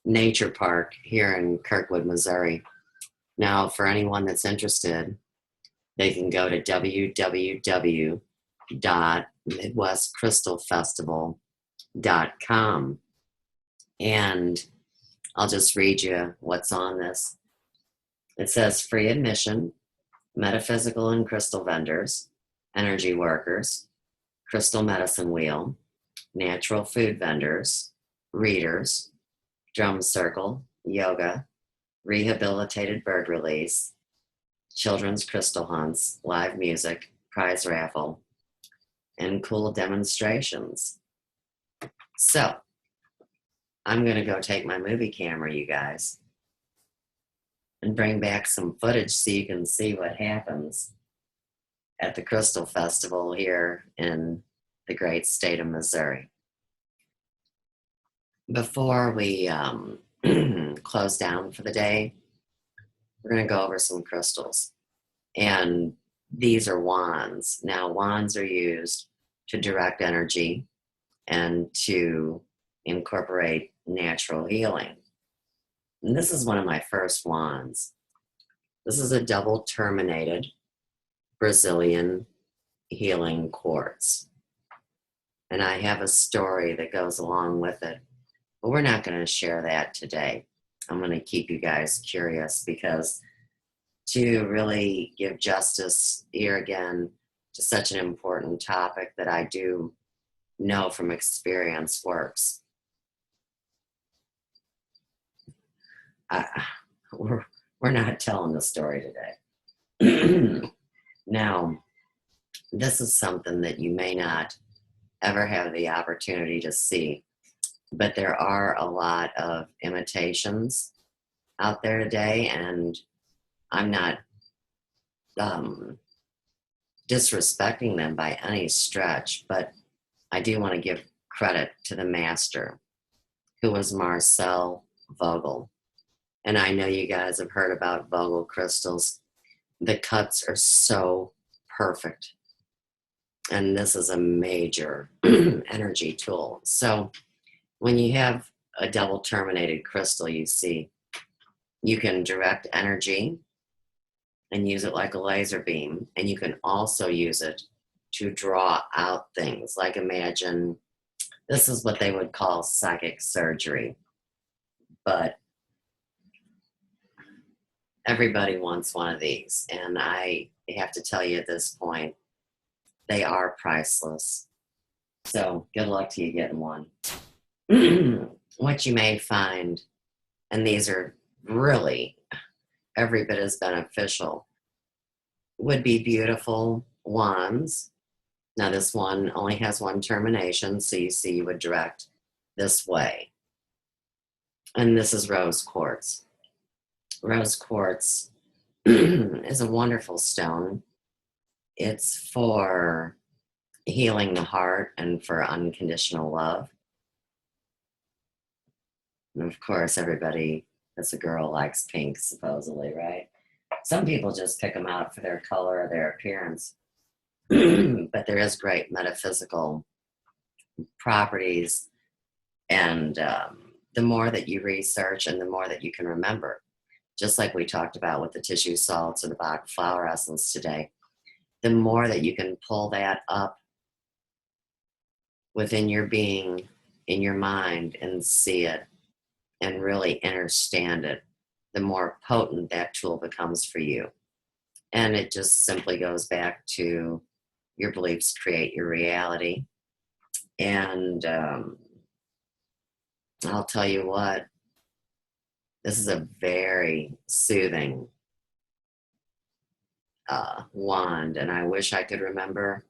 Nature Park here in Kirkwood, Missouri. Now, for anyone that's interested, they can go to www.midwestcrystalfestival.com. And I'll just read you what's on this. It says free admission, metaphysical and crystal vendors, energy workers, crystal medicine wheel, natural food vendors, readers, drum circle, yoga, rehabilitated bird release, children's crystal hunts, live music, prize raffle, and cool demonstrations. So, I'm going to go take my movie camera, you guys, and bring back some footage so you can see what happens at the Crystal Festival here in the great state of Missouri. Before we close down for the day, we're going to go over some crystals. And these are wands. Now, wands are used to direct energy and to incorporate natural healing. And this is one of my first wands. This is a double terminated Brazilian healing quartz. And I have a story that goes along with it, but we're not going to share that today. I'm going to keep you guys curious because to really give justice here again to such an important topic that I do know from experience works. We're not telling the story today. Now, this is something that you may not ever have the opportunity to see, but there are a lot of imitations out there today, and I'm not disrespecting them by any stretch, but I do want to give credit to the master, who was Marcel Vogel. And I know you guys have heard about Vogel crystals. The cuts are so perfect. And this is a major energy tool. So when you have a double terminated crystal, you see, you can direct energy and use it like a laser beam. And you can also use it to draw out things. Like imagine, this is what they would call psychic surgery. But everybody wants one of these. And I have to tell you at this point, they are priceless. So good luck to you getting one. What you may find, and these are really every bit as beneficial, would be beautiful wands. Now this one only has one termination, so you see you would direct this way. And this is rose quartz. Rose quartz is a wonderful stone. It's for healing the heart and for unconditional love. And of course, everybody that's a girl likes pink, supposedly, right? Some people just pick them out for their color or their appearance. But there is great metaphysical properties. And the more that you research and the more that you can remember, just like we talked about with the tissue salts or the Bach flower essence today, the more that you can pull that up within your being, in your mind, and see it and really understand it, the more potent that tool becomes for you. And it just simply goes back to your beliefs create your reality. And I'll tell you what, this is a very soothing wand, and I wish I could remember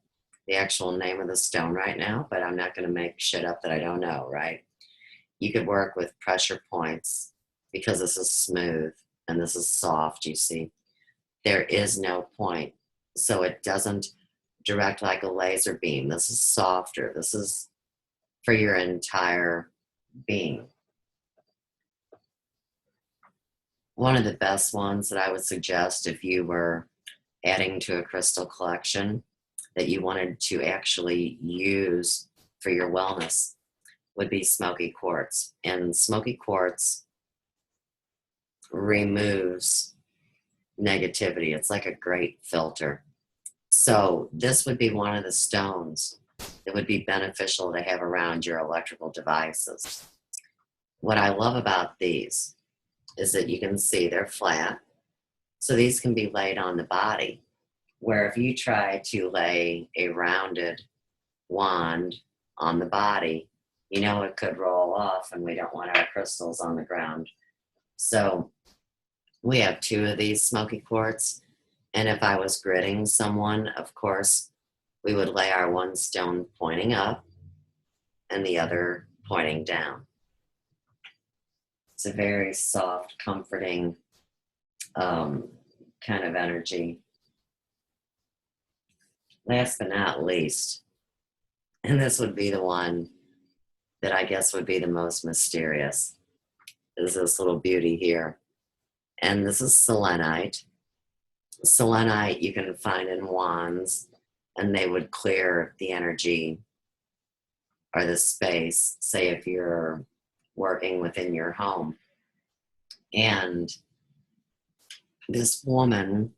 the actual name of the stone right now, but I'm not going to make shit up that I don't know, right? You could work with pressure points because this is smooth and this is soft, you see. There is no point, so it doesn't direct like a laser beam. This is softer. This is for your entire being. One of the best ones that I would suggest if you were adding to a crystal collection that you wanted to actually use for your wellness would be smoky quartz. And smoky quartz removes negativity. It's like a great filter. So this would be one of the stones that would be beneficial to have around your electrical devices. What I love about these is that you can see they're flat. So these can be laid on the body, where if you try to lay a rounded wand on the body, you know it could roll off, and we don't want our crystals on the ground. So we have 2 of these smoky quartz, and if I was gridding someone, of course, we would lay our one stone pointing up and the other pointing down. It's a very soft, comforting kind of energy. Last but not least, and this would be the one that I guess would be the most mysterious, is this little beauty here. And this is selenite. Selenite you can find in wands, and they would clear the energy or the space, say if you're working within your home. And this woman,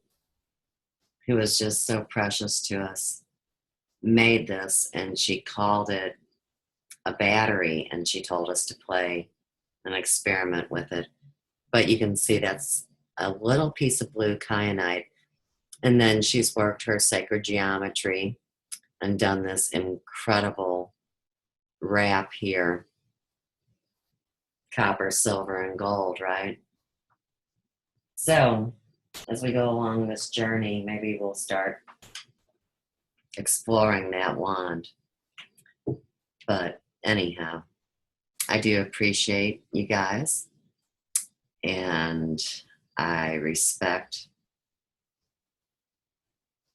who is just so precious to us, made this, and she called it a battery, and she told us to play an experiment with it. But you can see that's a little piece of blue kyanite, and then she's worked her sacred geometry and done this incredible wrap here, copper, silver, and gold, right? So as we go along this journey, maybe we'll start exploring that wand. But anyhow, I do appreciate you guys, and I respect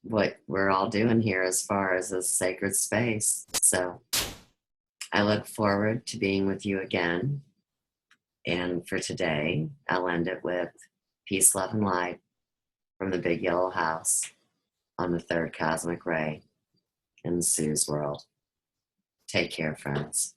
what we're all doing here as far as a sacred space. So I look forward to being with you again. And for today, I'll end it with peace, love, and light from the big yellow house on the third cosmic ray in Sue's world. Take care, friends.